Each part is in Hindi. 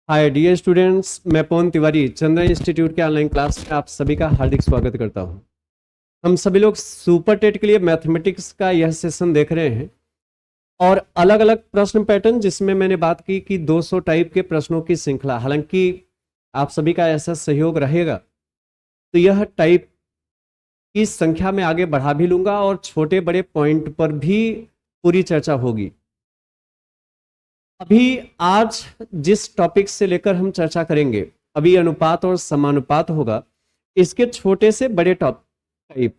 हाय डियर स्टूडेंट्स, मैं पवन तिवारी चंद्रा इंस्टीट्यूट के ऑनलाइन क्लास में आप सभी का हार्दिक स्वागत करता हूं। हम सभी लोग सुपर टेट के लिए मैथमेटिक्स का यह सेशन देख रहे हैं और अलग अलग प्रश्न पैटर्न, जिसमें मैंने बात की कि 200 टाइप के प्रश्नों की श्रृंखला। हालांकि आप सभी का ऐसा सहयोग रहेगा तो यह टाइप की संख्या में आगे बढ़ा भी लूंगा और छोटे बड़े पॉइंट पर भी पूरी चर्चा होगी। अभी आज जिस टॉपिक से लेकर हम चर्चा करेंगे, अभी अनुपात और समानुपात होगा। इसके छोटे से बड़े टाइप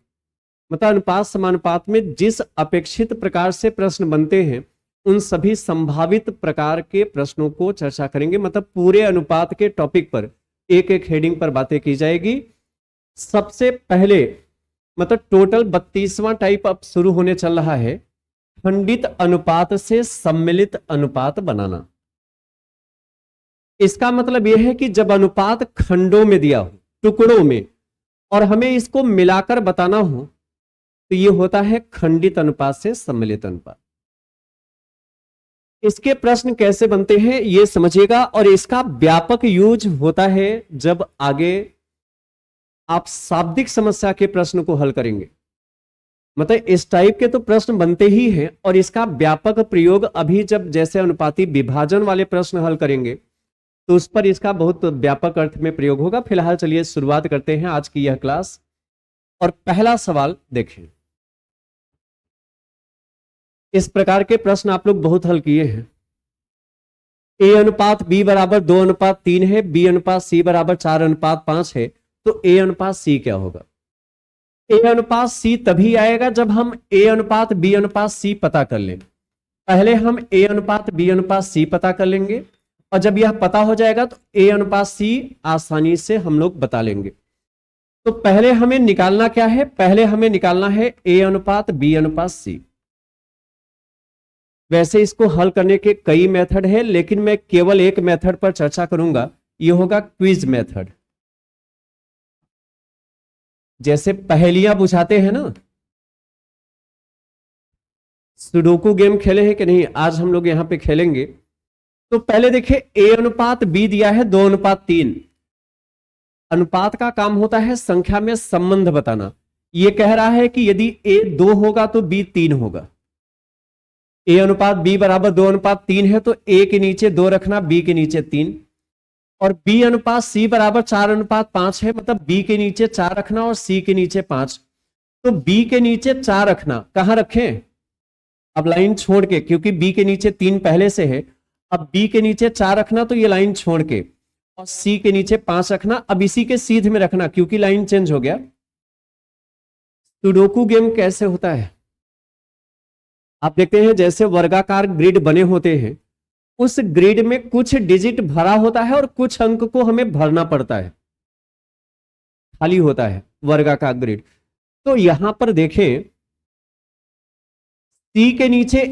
मतलब अनुपात समानुपात में जिस अपेक्षित प्रकार से प्रश्न बनते हैं उन सभी संभावित प्रकार के प्रश्नों को चर्चा करेंगे। मतलब पूरे अनुपात के टॉपिक पर एक एक हेडिंग पर बातें की जाएगी। सबसे पहले मतलब टोटल 32वां टाइप अब शुरू होने चल रहा है, खंडित अनुपात से सम्मिलित अनुपात बनाना। इसका मतलब यह है कि जब अनुपात खंडों में दिया हो, टुकड़ों में, और हमें इसको मिलाकर बताना हो तो यह होता है खंडित अनुपात से सम्मिलित अनुपात। इसके प्रश्न कैसे बनते हैं यह समझिएगा, और इसका व्यापक यूज होता है जब आगे आप शाब्दिक समस्या के प्रश्न को हल करेंगे। मतलब इस टाइप के तो प्रश्न बनते ही हैं, और इसका व्यापक प्रयोग अभी जब जैसे अनुपाती विभाजन वाले प्रश्न हल करेंगे तो उस पर इसका बहुत व्यापक अर्थ में प्रयोग होगा। फिलहाल चलिए शुरुआत करते हैं आज की यह क्लास, और पहला सवाल देखें। इस प्रकार के प्रश्न आप लोग बहुत हल किए हैं। ए अनुपात बी बराबर 2:3 है, बी अनुपात सी बराबर 4:5 है, तो ए अनुपात सी क्या होगा? ए अनुपात सी तभी आएगा जब हम ए अनुपात बी अनुपात सी पता कर लें। पहले हम ए अनुपात बी अनुपात सी पता कर लेंगे, और जब यह पता हो जाएगा तो ए अनुपात सी आसानी से हम लोग बता लेंगे। तो पहले हमें निकालना क्या है? पहले हमें निकालना है ए अनुपात बी अनुपात सी। वैसे इसको हल करने के कई मेथड है, लेकिन मैं केवल एक मेथड पर चर्चा करूंगा, यह होगा क्विज मेथड। जैसे पहेलियां बुझाते हैं ना, सुडोकू गेम खेले हैं कि नहीं? आज हम लोग यहां पे खेलेंगे। तो पहले देखिए, ए अनुपात बी दिया है 2:3। अनुपात का काम होता है संख्या में संबंध बताना। यह कह रहा है कि यदि ए 2 होगा तो बी 3 होगा। ए अनुपात बी बराबर 2:3 है, तो ए के नीचे 2 रखना, बी के नीचे 3। और बी अनुपात सी बराबर 4:5 है, मतलब बी के नीचे 4 रखना और सी के नीचे 5। तो बी के नीचे 4 रखना, कहां रखें? अब लाइन छोड़ के, क्योंकि बी के नीचे 3 पहले से है। अब बी के नीचे 4 रखना, तो ये लाइन छोड़ के, और सी के नीचे 5 रखना। अब इसी के सीध में रखना, क्योंकि लाइन चेंज हो गया। सुडोकू गेम कैसे होता है आप देखते हैं। जैसे वर्गाकार ग्रिड बने होते हैं, उस ग्रिड में कुछ डिजिट भरा होता है और कुछ अंक को हमें भरना पड़ता है, खाली होता है वर्गाकार ग्रिड। तो यहां पर देखें, सी के नीचे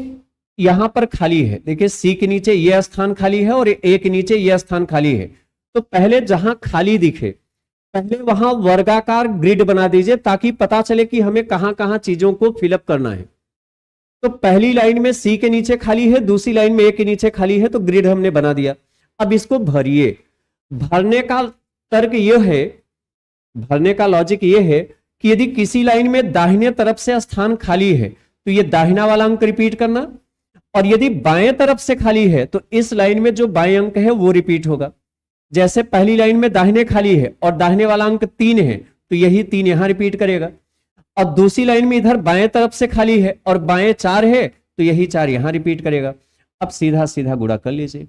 यहां पर खाली है। देखिए, सी के नीचे यह स्थान खाली है और ए के नीचे यह स्थान खाली है। तो पहले जहां खाली दिखे, पहले वहां वर्गाकार ग्रिड बना दीजिए, ताकि पता चले कि हमें कहां कहां चीजों को फिलअप करना है। तो पहली लाइन में सी के नीचे खाली है, दूसरी लाइन में ए के नीचे खाली है, तो ग्रिड हमने बना दिया। अब इसको भरिए। भरने का तर्क यह है, भरने का लॉजिक यह है कि यदि किसी लाइन में दाहिने तरफ से स्थान खाली है तो यह दाहिना वाला अंक रिपीट करना, और यदि बाएं तरफ से खाली है तो इस लाइन में जो बाएं अंक है वो रिपीट होगा। जैसे पहली लाइन में दाहिने खाली है और दाहिने वाला अंक 3 है, तो यही 3 यहां रिपीट करेगा। और दूसरी लाइन में इधर बाएं तरफ से खाली है और बाएं 4 है, तो यही 4 यहां रिपीट करेगा। अब सीधा सीधा गुणा कर लीजिए।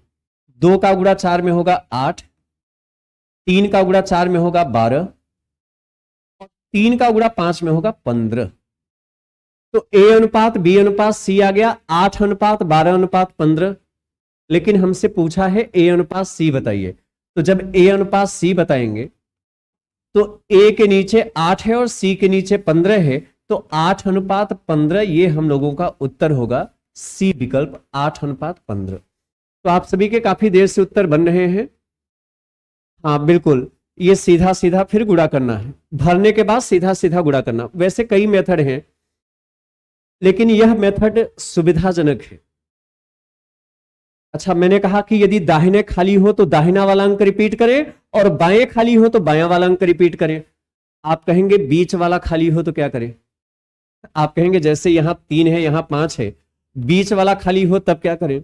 2 का गुणा 4 में होगा 8, 3 का गुणा 4 में होगा 12, और 3 का गुणा 5 में होगा 15। तो ए अनुपात बी अनुपात सी आ गया 8:12:15। लेकिन हमसे पूछा है ए अनुपात सी बताइए। तो जब ए अनुपात सी बताएंगे तो ए के नीचे 8 है और सी के नीचे 15 है, तो 8:15 ये हम लोगों का उत्तर होगा, सी विकल्प 8:15। तो आप सभी के काफी देर से उत्तर बन रहे हैं। हाँ बिल्कुल, ये सीधा सीधा फिर गुणा करना है, भरने के बाद सीधा सीधा गुणा करना। वैसे कई मेथड हैं, लेकिन यह मेथड सुविधाजनक है। अच्छा, मैंने कहा कि यदि दाहिने खाली हो तो दाहिना वाला अंक रिपीट करें और बाएं खाली हो तो बायां वाला अंक रिपीट करें। आप कहेंगे बीच वाला खाली हो तो क्या करें? आप कहेंगे जैसे यहां 3 है यहां 5 है, बीच वाला खाली हो तब क्या करें?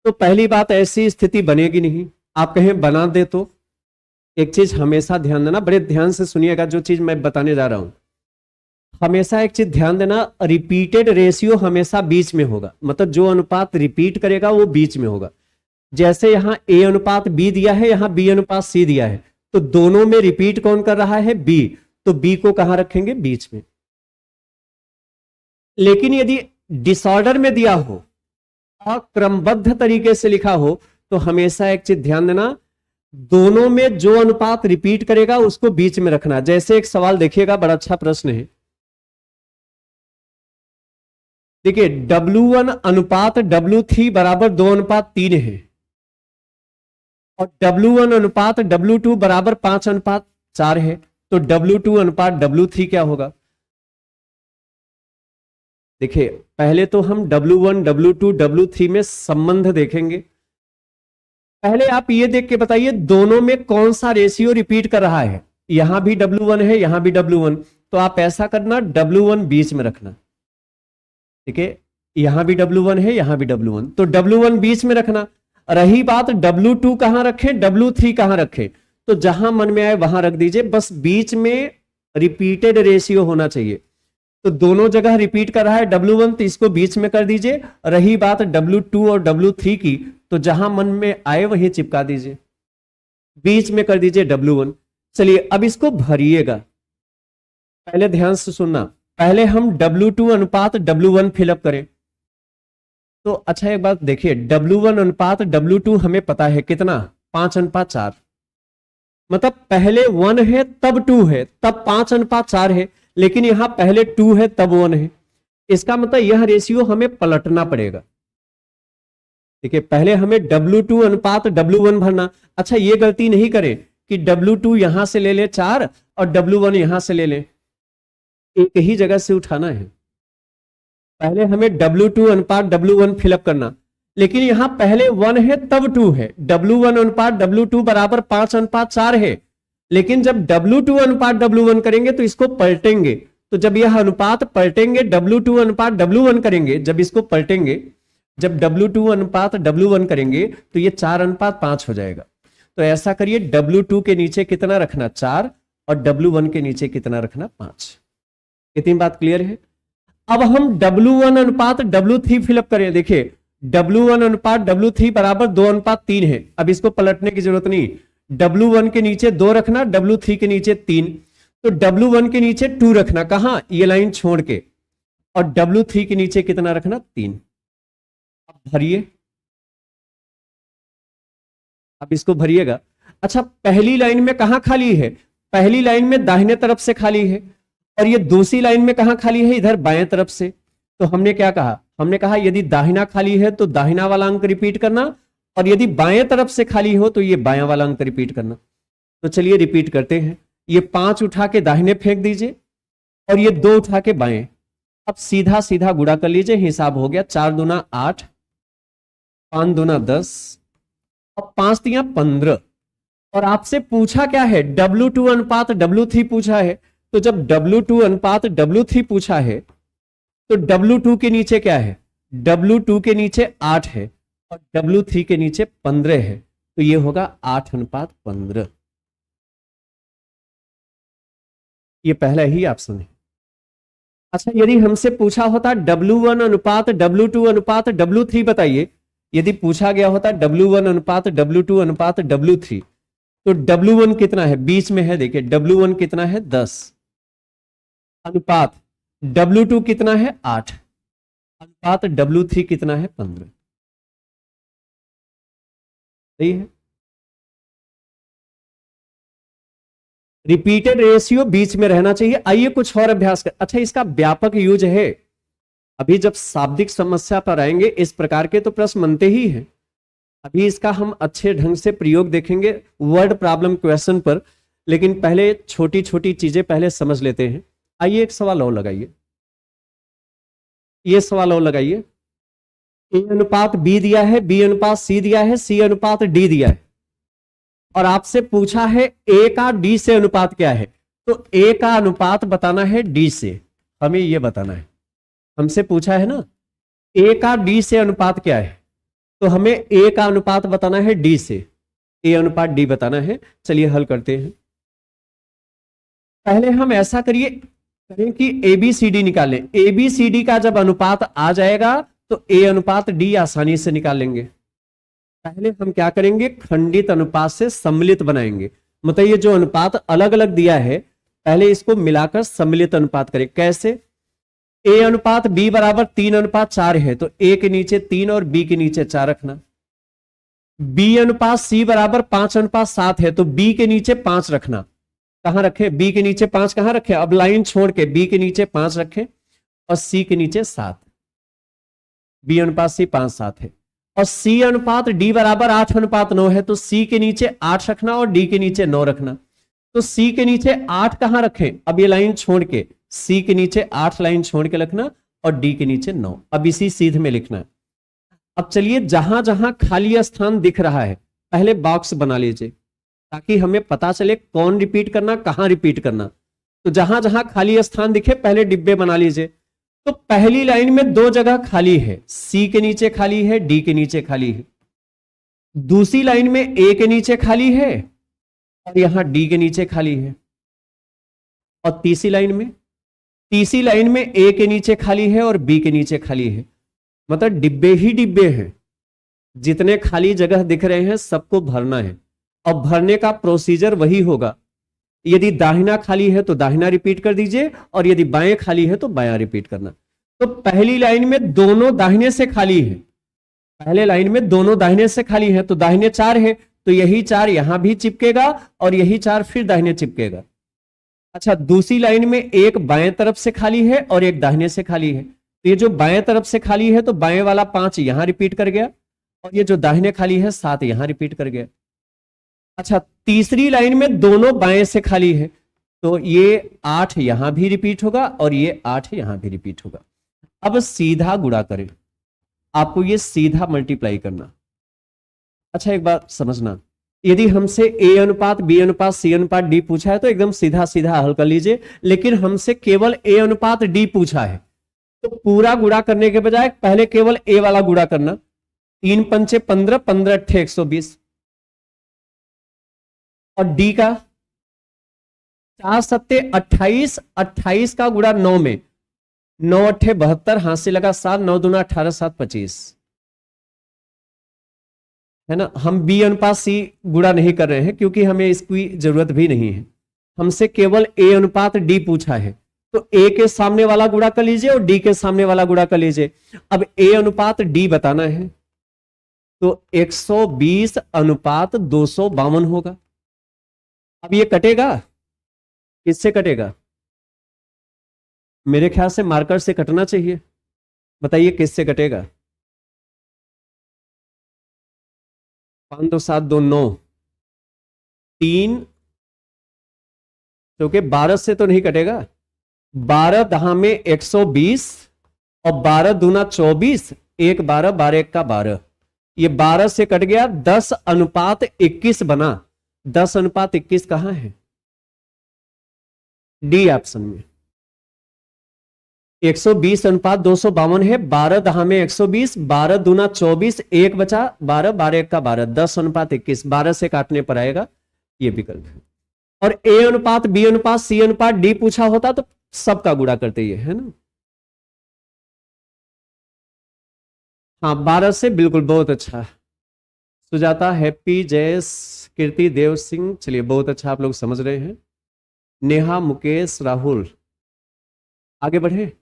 तो पहली बात, ऐसी स्थिति बनेगी नहीं। आप कहें बना दे तो एक चीज हमेशा ध्यान देना, बड़े ध्यान से सुनिएगा जो चीज मैं बताने जा रहा हूं। हमेशा एक चीज ध्यान देना, रिपीटेड रेशियो हमेशा बीच में होगा, मतलब जो अनुपात रिपीट करेगा वो बीच में होगा। जैसे यहां ए अनुपात बी दिया है, यहां बी अनुपात सी दिया है, तो दोनों में रिपीट कौन कर रहा है? बी। तो बी को कहां रखेंगे? बीच में। लेकिन यदि डिसऑर्डर में दिया हो और क्रमबद्ध तरीके से लिखा हो तो हमेशा एक चीज ध्यान देना, दोनों में जो अनुपात रिपीट करेगा उसको बीच में रखना। जैसे एक सवाल देखिएगा, बड़ा अच्छा प्रश्न है। देखिए W1 अनुपात W3 बराबर 2:3 है और W1 अनुपात W2 बराबर 5:4 है, तो W2 अनुपात W3 क्या होगा? देखिए पहले तो हम W1 W2 W3 में संबंध देखेंगे। पहले आप ये देख के बताइए दोनों में कौन सा रेशियो रिपीट कर रहा है। यहां भी W1 है, यहां भी W1, तो आप ऐसा करना W1 बीच में रखना। ठीक है, यहां भी W1 है, यहां भी W1, तो W1 बीच में रखना। रही बात W2 कहां रखें, W3 कहां रखें, तो जहां मन में आए वहां रख दीजिए, बस बीच में रिपीटेड रेशियो होना चाहिए। तो दोनों जगह रिपीट कर रहा है W1, तो इसको बीच में कर दीजिए। रही बात W2 और W3 की, तो जहां मन में आए वहीं चिपका दीजिए, बीच में कर दीजिए W1। चलिए अब इसको भरिएगा। पहले ध्यान से सुनना, पहले हम W2 अनुपात W1 फिलअप करें। तो अच्छा एक बात देखिए, W1 अनुपात W2 हमें पता है कितना, 5:4। मतलब पहले 1 है तब 2 है तब 5:4 है, लेकिन यहां पहले 2 है तब 1 है। इसका मतलब यह रेशियो हमें पलटना पड़ेगा। ठीक है, पहले हमें W2 अनुपात W1 भरना। अच्छा ये गलती नहीं करें कि W2 यहां से ले ले 4 और W1 यहां से ले ले, एक ही जगह से उठाना है। पहले हमें W2 अनुपात W1 फिलअप करना, लेकिन यहां पहले 1 है तब 2 है। W1 अनुपात W2 बराबर 5:4 है, लेकिन जब W2 अनुपात W1 करेंगे तो इसको पलटेंगे। तो जब यह अनुपात पलटेंगे, W2 अनुपात W1 करेंगे, जब इसको पलटेंगे, जब W2 अनुपात W1 करेंगे तो ये 4:5 हो जाएगा। तो ऐसा करिए, W2 के नीचे कितना रखना, 4, और W1 के नीचे कितना रखना, 5। इतनी बात क्लियर है। अब हम W1 अनुपात W3 फिलअप करें। देखिए W1 अनुपात W3 बराबर 2:3 है। अब इसको पलटने की जरूरत नहीं, W1 के नीचे 2 रखना, W3 के नीचे 3, तो W1 के नीचे 2 रखना, कहां, ये लाइन छोड़ के, और W3 के नीचे कितना रखना, 3। अब भरिए, अब इसको भरिएगा। अच्छा पहली लाइन में कहां खाली है, पहली लाइन में दाहिने तरफ से खाली है, और ये दूसरी लाइन में कहां खाली है, इधर बाएं तरफ से। तो हमने क्या कहा, हमने कहा यदि दाहिना खाली है तो दाहिना वाला अंक रिपीट करना, और यदि बाएं तरफ से खाली हो तो ये बायां वाला अंक रिपीट करना। तो चलिए रिपीट करते हैं। ये 5 उठा के दाहिने फेंक दीजिए और ये 2 उठा के बाएं। अब सीधा सीधा गुणा कर लीजिए, हिसाब हो गया, 4 दूना 8, 5 दूना 10 और 5 तिया 15। और आपसे पूछा क्या है, W2 अनुपात W3 पूछा है। तो जब W2 अनुपात W3 पूछा है तो W2 के नीचे क्या है, W2 के नीचे 8 है और W3 के नीचे 15 है, तो ये होगा 8:15। ये पहला ही ऑप्शन है। अच्छा यदि हमसे पूछा होता W1 अनुपात W2 अनुपात W3 बताइए, यदि पूछा गया होता W1 अनुपात W2 अनुपात W3, तो W1 कितना है, बीच में है, देखिए W1 कितना है, 10, अनुपात W2 कितना है, 8, अनुपात W3 कितना है, 15। सही है। रिपीटेड रेशियो बीच में रहना चाहिए। आइए कुछ और अभ्यास कर। अच्छा इसका व्यापक यूज है, अभी जब शाब्दिक समस्या पर आएंगे इस प्रकार के तो प्रश्न बनते ही हैं। अभी इसका हम अच्छे ढंग से प्रयोग देखेंगे वर्ड प्रॉब्लम क्वेश्चन पर, लेकिन पहले छोटी छोटी चीजें पहले समझ लेते हैं। आइए एक सवाल और लगाइए, ये सवाल और लगाइए। ए अनुपात बी दिया है, बी अनुपात सी दिया है, सी अनुपात डी दिया है, और आपसे पूछा है ए का डी से अनुपात क्या है। तो ए का अनुपात बताना है डी से, हमें यह बताना है। हमसे पूछा है ना ए का डी से अनुपात क्या है, तो हमें ए का अनुपात बताना है डी से, ए अनुपात डी बताना है। चलिए हल करते हैं। पहले हम ऐसा करें कि ए बी सी डी निकालें। ए बी सी डी का जब अनुपात आ जाएगा तो ए अनुपात डी आसानी से निकाल लेंगे। पहले हम क्या करेंगे, खंडित अनुपात से सम्मिलित बनाएंगे। मतलब ये जो अनुपात अलग अलग दिया है, पहले इसको मिलाकर सम्मिलित अनुपात करें। कैसे? ए अनुपात बी बराबर 3:4 है, तो ए के नीचे 3 और बी के नीचे 4 रखना। बी अनुपात सी बराबर 5:7 है, तो बी के नीचे 5 रखना। कहां रखे? बी के नीचे 5 कहां रखे? अब लाइन छोड़ के बी के नीचे 5 रखे और सी के नीचे 7। बी अनुपात सी 5:7 है, और सी अनुपात डी बराबर 8:9 है, तो सी के नीचे 8 रखना और डी के नीचे 9 रखना। तो सी के नीचे 8 कहां रखें? अब ये लाइन छोड़ के सी के नीचे 8 लाइन छोड़ के रखना और डी के नीचे 9। अब इसी सीध में लिखना है। अब चलिए जहां जहां खाली स्थान दिख रहा है पहले बॉक्स बना लीजिए, ताकि हमें पता चले कौन रिपीट करना, कहां रिपीट करना। तो जहां जहां खाली स्थान दिखे पहले डिब्बे बना लीजिए। तो पहली लाइन में 2 जगह खाली है, सी के नीचे खाली है, डी के नीचे खाली है। दूसरी लाइन में ए के नीचे खाली है और यहां डी के नीचे खाली है। और तीसरी लाइन में ए के नीचे खाली है और बी के नीचे खाली है। मतलब डिब्बे ही डिब्बे हैं, जितने खाली जगह दिख रहे हैं सबको भरना है। और भरने का प्रोसीजर वही होगा। यदि दाहिना खाली है तो दाहिना रिपीट कर दीजिए, और यदि बाएं खाली है तो बायां रिपीट करना। तो पहली लाइन में दोनों दाहिने से खाली है, पहले लाइन में दोनों दाहिने से खाली है, तो दाहिने 4 है, तो यही 4 यहां भी चिपकेगा और यही 4 फिर दाहिने चिपकेगा। अच्छा, दूसरी लाइन में एक बाएं तरफ से खाली है और एक दाहिने से खाली है, तो ये जो बाएं तरफ से खाली है तो बाएं वाला 5 यहां रिपीट कर गया, और ये जो दाहिने खाली है 7 यहां रिपीट कर गया। अच्छा, तीसरी लाइन में दोनों बाएं से खाली है, तो ये 8 यहां भी रिपीट होगा और ये 8 यहां भी रिपीट होगा। अब सीधा गुणा करें, आपको ये सीधा मल्टीप्लाई करना। अच्छा, एक बात समझना, यदि हमसे ए अनुपात बी अनुपात सी अनुपात डी पूछा है तो एकदम सीधा सीधा हल कर लीजिए। लेकिन हमसे केवल ए अनुपात डी पूछा है, तो पूरा गुणा करने के बजाय पहले केवल ए वाला गुणा करना। 3 पंचे 15, 15 अट्ठे 120, और डी का 4 सत्ते 28, 28 का गुणा 9 में, 9 अट्ठे 72, हाथ से लगा 7, 9 दूना 18, 7 25, है ना। हम बी अनुपात सी गुणा नहीं कर रहे हैं क्योंकि हमें इसकी जरूरत भी नहीं है। हमसे केवल ए अनुपात डी पूछा है, तो ए के सामने वाला गुणा कर लीजिए और डी के सामने वाला गुणा कर लीजिए। अब ए अनुपात डी बताना है, तो 120 अनुपात 252 होगा। अब ये कटेगा, किससे कटेगा? मेरे ख्याल से मार्कर से कटना चाहिए। बताइए किससे कटेगा? 5 2 7 2 9, 3, क्योंकि 12 से तो नहीं कटेगा। 12 दहा में 120 और 12 दूना 24, 1 12, 12 1 का 12, ये 12 से कट गया। 10 अनुपात 21 बना। 10 अनुपात 21 कहां है? डी ऑप्शन में। 120 अनुपात 252 है। 12 दहा में 120, 12 दूना 24, 1 बचा 12, 12 1 का 12, 10 अनुपात 21, 12 से काटने पर आएगा ये विकल्प है। और ए अनुपात बी अनुपात सी अनुपात डी पूछा होता तो सबका गुणा करते ही है ना। हाँ, 12 से बिल्कुल, बहुत अच्छा। सुजाता, हैप्पी, जयस, कीर्ति, देव सिंह, चलिए बहुत अच्छा, आप लोग समझ रहे हैं। नेहा, मुकेश, राहुल, आगे बढ़े।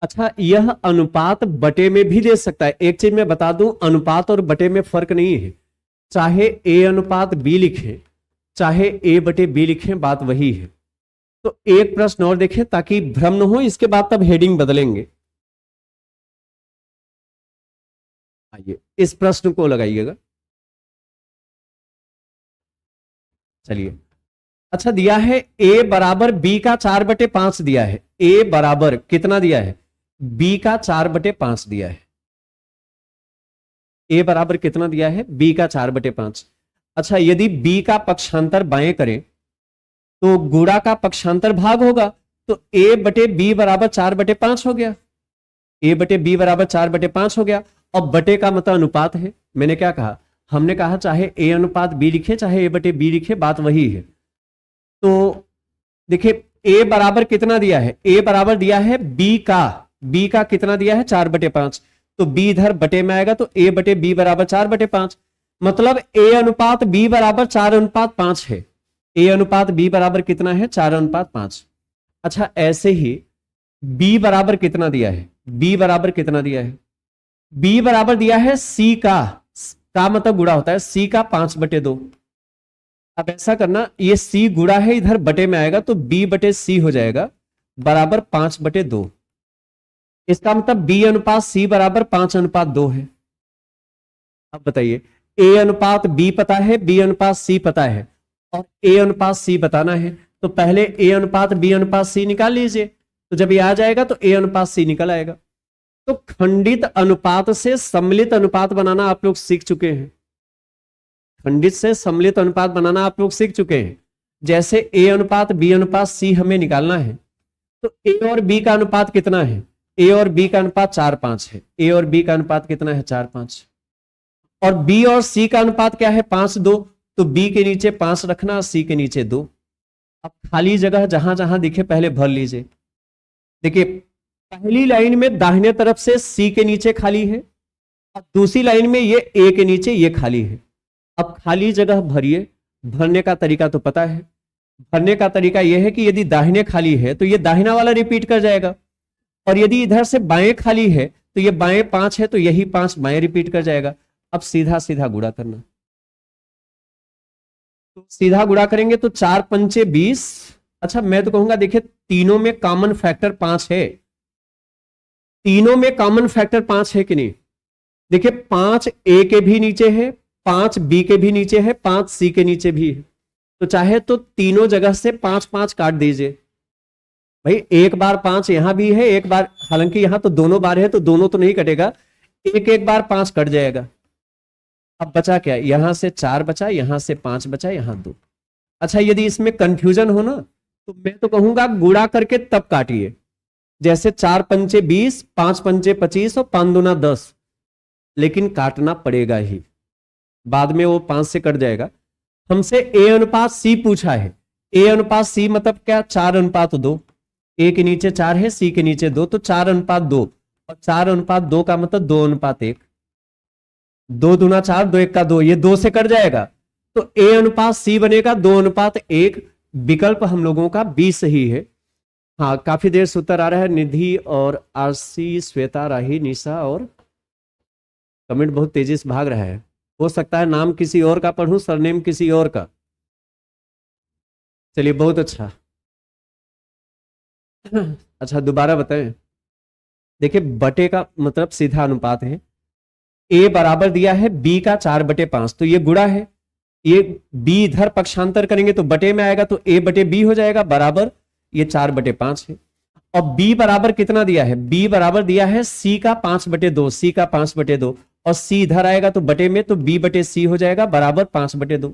अच्छा, यह अनुपात बटे में भी दे सकता है। एक चीज मैं बता दूं, अनुपात और बटे में फर्क नहीं है। चाहे ए अनुपात बी लिखें, चाहे ए बटे बी लिखें, बात वही है। तो एक प्रश्न और देखें ताकि भ्रम न हो, इसके बाद तब हेडिंग बदलेंगे। आइए इस प्रश्न को लगाइएगा। चलिए, अच्छा दिया है a बराबर b का 4/5 दिया है। a बराबर कितना दिया है? बी का 4/5 दिया है। ए बराबर कितना दिया है? बी का 4/5। अच्छा, यदि बी का पक्षांतर बाएं करें तो गुणा का पक्षांतर भाग होगा, तो ए बटे बी बराबर 4/5 हो गया। ए बटे बी बराबर 4/5 हो गया। अब बटे का मतलब अनुपात है। मैंने क्या कहा? हमने कहा चाहे ए अनुपात बी लिखे चाहे ए बटे बी लिखे, बात वही है। तो देखिए ए बराबर कितना दिया है? ए बराबर दिया है बी का कितना दिया है? 4/5। तो बी इधर बटे में आएगा, तो ए बटे बी बराबर 4/5। मतलब ए अनुपात बी बराबर 4:5 है। ए अनुपात बी बराबर कितना है? 4:5। अच्छा, ऐसे ही बी बराबर कितना दिया है? बी बराबर कितना दिया है? बी बराबर दिया है सी का मतलब गुणा होता है सी का 5/2। अब ऐसा करना, ये सी गुणा है, इधर बटे में आएगा, तो बी बटे सी हो जाएगा बराबर 5/2। इसका मतलब बी अनुपात सी बराबर 5:2 है। अब बताइए, ए अनुपात बी पता है, बी अनुपात सी पता है, और ए अनुपात सी बताना है, तो पहले ए अनुपात बी अनुपात सी निकाल लीजिए। तो जब ये आ जाएगा तो ए अनुपात सी निकल आएगा। तो खंडित अनुपात से सम्मिलित अनुपात बनाना आप लोग सीख चुके हैं। खंडित से सम्मिलित अनुपात बनाना आप लोग सीख चुके हैं। जैसे ए अनुपात बी अनुपात सी हमें निकालना है, तो ए और बी का अनुपात कितना है? ए और बी का अनुपात 4:5 है। ए और बी का अनुपात कितना है? 4:5। और बी और सी का अनुपात क्या है? 5:2। तो बी के नीचे 5 रखना, सी के नीचे 2। अब खाली जगह जहां जहां दिखे पहले भर लीजिए। देखिए, पहली लाइन में दाहिने तरफ से सी के नीचे खाली है, और दूसरी लाइन में ये ए के नीचे ये खाली है। अब खाली जगह भरिए। भरने का तरीका तो पता है। भरने का तरीका यह है कि यदि दाहिने खाली है तो ये दाहिना वाला रिपीट कर जाएगा, और यदि इधर से बाएं खाली है तो ये बाएं 5 है, तो यही 5 बाएं रिपीट कर जाएगा। अब सीधा सीधा गुणा करना। तो सीधा गुणा करेंगे तो 4×5 = 20। अच्छा, मैं तो कहूंगा देखिए, तीनों में कॉमन फैक्टर 5 है। तीनों में कॉमन फैक्टर 5 है कि नहीं? देखिए, 5 ए के भी नीचे है, 5 बी के भी नीचे है, 5 सी के नीचे भी है। तो चाहे तो तीनों जगह से 5-5 काट दीजिए। भाई, एक बार 5 यहां भी है, एक बार, हालांकि यहां तो दोनों बार है तो दोनों तो नहीं कटेगा, एक बार 5 कट जाएगा। अब बचा क्या? यहां से 4 बचा, यहां से 5 बचा, यहां 2। अच्छा, यदि इसमें कंफ्यूजन हो ना, तो मैं तो कहूंगा गुणा करके तब काटिए। जैसे 4×5 = 20, 5×5 = 25 और 5×2 = 10। लेकिन काटना पड़ेगा ही, बाद में वो 5 से कट जाएगा। हमसे ए अनुपात सी पूछा है। ए अनुपात सी मतलब क्या? 4:2। ए के नीचे 4 है, सी के नीचे 2, तो 4:2। और 4:2 का मतलब 2:1। 2×2 = 4, 2×1 = 2, ये 2 से कट जाएगा, तो ए अनुपात सी बनेगा 2:1। विकल्प हम लोगों का बी सही है। हाँ, काफी देर से उत्तर आ रहा है। निधि और आरसी, श्वेता, राही, निशा, और कमेंट बहुत तेजी से भाग रहा है। हो सकता है नाम किसी और का पढ़ूं, सरनेम किसी और का। चलिए, बहुत अच्छा। अच्छा, दोबारा बताएं। देखिए, बटे का मतलब सीधा अनुपात है। ए बराबर दिया है बी का 4/5, तो ये गुणा है। ये बी इधर पक्षांतर करेंगे तो बटे में आएगा, तो ए बटे बी हो जाएगा बराबर ये 4/5 है। और बी बराबर कितना दिया है? बी बराबर दिया है सी का 5/2, सी का 5/2, और सी इधर आएगा तो बटे में, तो बी बटे सी हो जाएगा बराबर 5/2।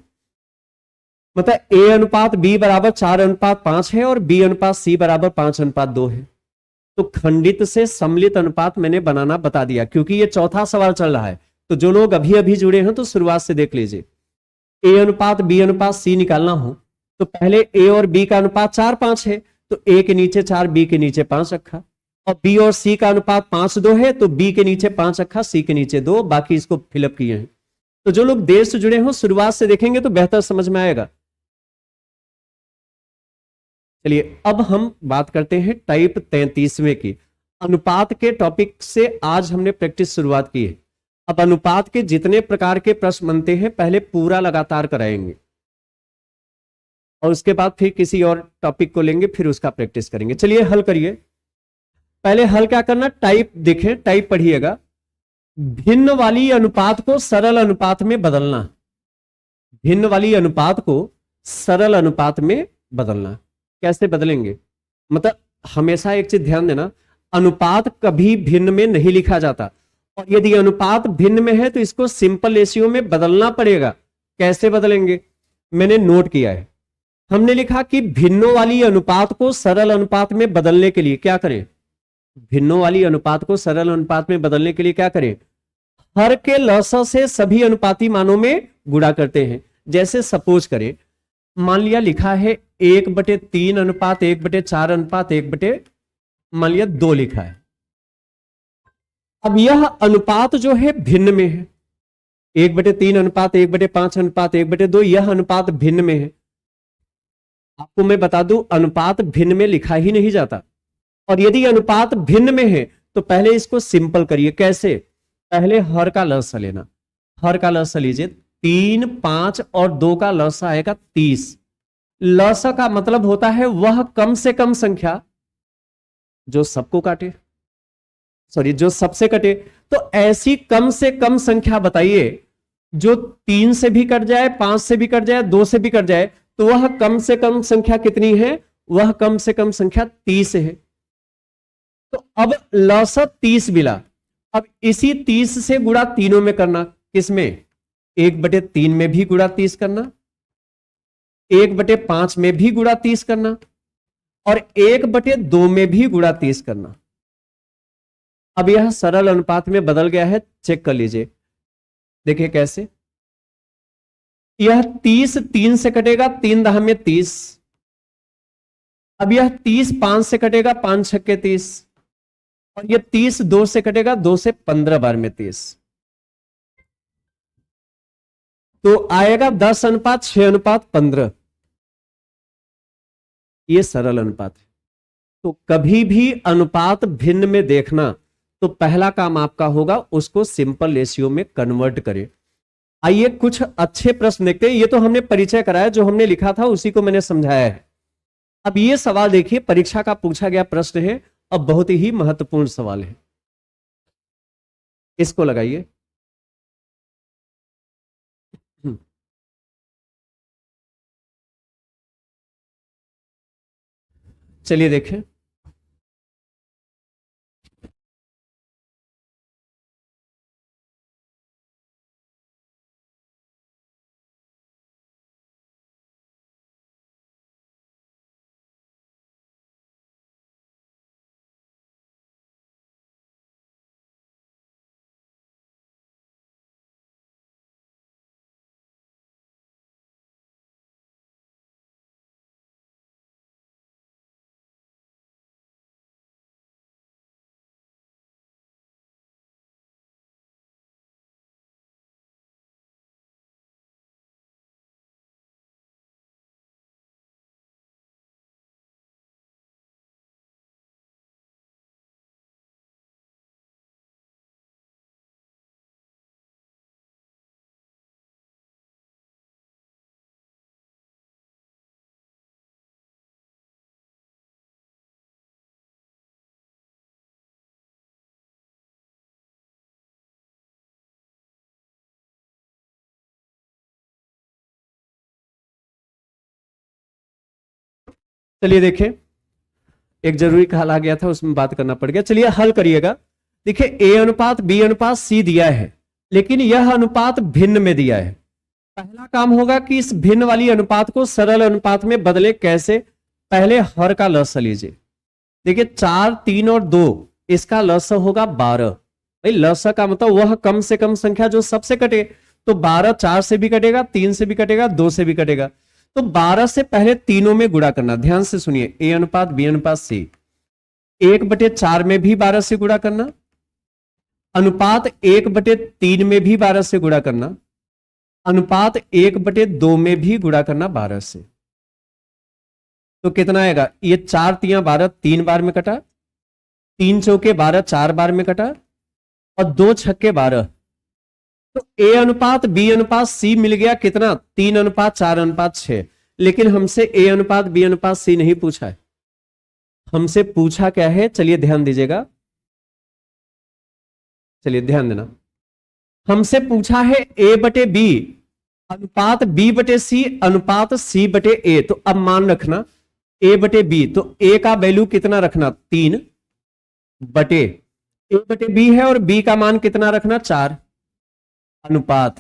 मतलब ए अनुपात बी बराबर 4:5 है, और बी अनुपात सी बराबर 5:2 है। तो खंडित से सम्मिलित अनुपात मैंने बनाना बता दिया, क्योंकि ये चौथा सवाल चल रहा है। तो जो लोग अभी अभी जुड़े हैं तो शुरुआत से देख लीजिए। ए अनुपात बी अनुपात सी निकालना हो तो पहले ए और बी का अनुपात 4:5 है, तो ए के नीचे 4, बी के नीचे 5 रखा। और बी और सी का अनुपात 5:2 है, तो बी के नीचे 5 रखा, सी के नीचे 2, बाकी इसको फिलअप किए हैं। तो जो लोग देर से जुड़े हों शुरुआत से देखेंगे तो बेहतर समझ में आएगा। चलिए, अब हम बात करते हैं टाइप 33वें की। अनुपात के टॉपिक से आज हमने प्रैक्टिस शुरुआत की है। अब अनुपात के जितने प्रकार के प्रश्न बनते हैं पहले पूरा लगातार कराएंगे, और उसके बाद फिर किसी और टॉपिक को लेंगे, फिर उसका प्रैक्टिस करेंगे। चलिए, हल करिए। पहले हल क्या करना? टाइप देखें, टाइप पढ़िएगा। भिन्न वाली अनुपात को सरल अनुपात में बदलना। भिन्न वाली अनुपात को सरल अनुपात में बदलना। कैसे बदलेंगे? मतलब हमेशा एक चीज ध्यान देना, अनुपात कभी भिन्न में नहीं लिखा जाता, और यदि अनुपात भिन्न में है तो इसको सिंपल रेशियो में बदलना पड़ेगा। कैसे बदलेंगे, मैंने नोट किया है। हमने लिखा कि भिन्नों वाली अनुपात को सरल अनुपात में बदलने के लिए क्या करें, भिन्नों वाली अनुपात को सरल अनुपात में बदलने के लिए क्या करें, हर के लसा से सभी अनुपाती मानों में गुणा करते हैं। जैसे सपोज करें, मान लिया लिखा है 1/3 अनुपात 1/4 अनुपात 1/, मान लिया 2 लिखा है। अब यह अनुपात जो है भिन्न में है, 1/3 अनुपात 1/5 अनुपात 1/2, यह अनुपात भिन्न में है। आपको मैं बता दूं, अनुपात भिन्न में लिखा ही नहीं जाता, और यदि अनुपात भिन्न में है तो पहले इसको सिंपल करिए। कैसे, पहले हर का लसा लेना, हर का लसा लीजिए, 3, 5 और 2 का लसा आएगा 30। लसा का मतलब होता है वह कम से कम संख्या जो सबको काटे, सॉरी जो सबसे कटे। तो ऐसी कम से कम संख्या बताइए जो 3 से भी कट जाए, 5 से भी कट जाए, 2 से भी कट जाए, तो वह कम से कम संख्या कितनी है, वह कम से कम संख्या 30 है। तो अब लसा 30 मिला, अब इसी 30 से गुणा तीनों में करना। किसमें, 1/3 में भी गुणा 30 करना, 1/5 में भी गुणा 30 करना, और 1/2 में भी गुणा 30 करना। अब यह सरल अनुपात में बदल गया है, चेक कर लीजिए। देखिए कैसे, यह 30 3 से कटेगा, 3 दहा में 30। अब यह 30 5 से कटेगा, 5 छक्के 30, और यह 30 2 से कटेगा, 2 से 15 बार में 30। तो आएगा 10:6:15। ये सरल अनुपात है। तो कभी भी अनुपात भिन्न में देखना तो पहला काम आपका होगा उसको सिंपल रेशियो में कन्वर्ट करें। आइए कुछ अच्छे प्रश्न देखते हैं। ये तो हमने परिचय कराया, जो हमने लिखा था उसी को मैंने समझाया है। अब ये सवाल देखिए, परीक्षा का पूछा गया प्रश्न है, अब बहुत ही महत्वपूर्ण सवाल है, इसको लगाइए। चलिए देखें, चलिए देखें, एक जरूरी ख्याल आ गया था, उसमें बात करना पड़ गया। चलिए हल करिएगा। देखिए A अनुपात B अनुपात C दिया है, लेकिन यह अनुपात भिन्न में दिया है। पहला काम होगा कि इस भिन्न वाली अनुपात को सरल अनुपात में बदले। कैसे, पहले हर का लसा लीजिए। देखिए 4, 3 और 2, इसका लसा होगा 12। भाई लसा का मतलब वह कम से कम संख्या जो सबसे कटे। तो 12 4 से भी कटेगा, 3 से भी कटेगा, 2 से भी कटेगा। तो 12 से पहले तीनों में गुणा करना। ध्यान से सुनिए, A अनुपात B अनुपात C। 1/4 में भी 12 से गुणा करना, अनुपात 1/3 में भी 12 से गुणा करना, अनुपात 1/2 में भी गुणा करना 12 से। तो कितना आएगा, ये 4 तिया 12 3 बार में कटा, 3 चौके 12 4 बार में कटा, और 2 छक्के 12। तो A अनुपात B अनुपात C मिल गया कितना, 3:4:6। लेकिन हमसे A अनुपात B अनुपात C नहीं पूछा है, हमसे पूछा क्या है, चलिए ध्यान दीजिएगा, चलिए ध्यान देना। हमसे पूछा है A/B अनुपात B/C अनुपात C/A। तो अब मान रखना A/B, तो A का वैल्यू कितना रखना, 3, बटे ए बटे बी है और बी का मान कितना रखना, 4 अनुपात।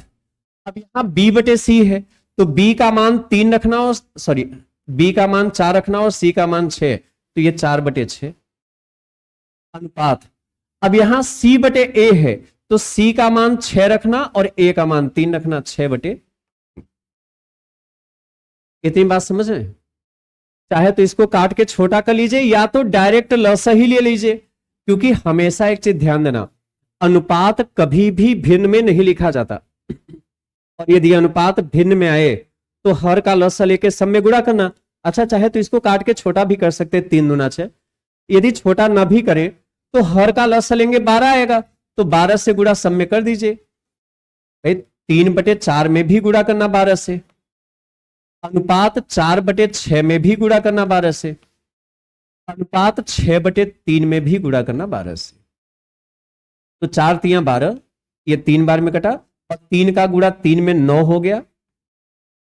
अब यहां बी बटे सी है तो बी का मान 3 रखना और सॉरी बी का मान 4 रखना और सी का मान 6, तो ये 4 बटे 6 अनुपात। अब यहां सी बटे ए है तो सी का मान 6 रखना और ए का मान 3 रखना, 6 बटे। इतनी बात समझ रहे हैं? चाहे तो इसको काट के छोटा कर लीजिए या तो डायरेक्ट लसा ही ले लीजिए, क्योंकि हमेशा एक चीज ध्यान देना, अनुपात कभी भी भिन्न में नहीं लिखा जाता। और यदि अनुपात भिन्न में आए तो हर का लसा लेके सब में गुणा करना। अच्छा, चाहे तो इसको काट के छोटा भी कर सकते हैं, 3 दूना 6। यदि छोटा ना भी करें तो हर का लसा लेंगे 12 आएगा, तो 12 से गुणा सब में कर दीजिए। भाई 3 बटे 4 में भी गुणा करना 12 से, अनुपात 4 बटे 6 में भी गुणा करना 12 से, अनुपात 6 बटे 3 में भी गुणा करना 12 से। तो 4 3 12, ये 3 बार में कटा और 3 का गुणा 3 में 9 हो गया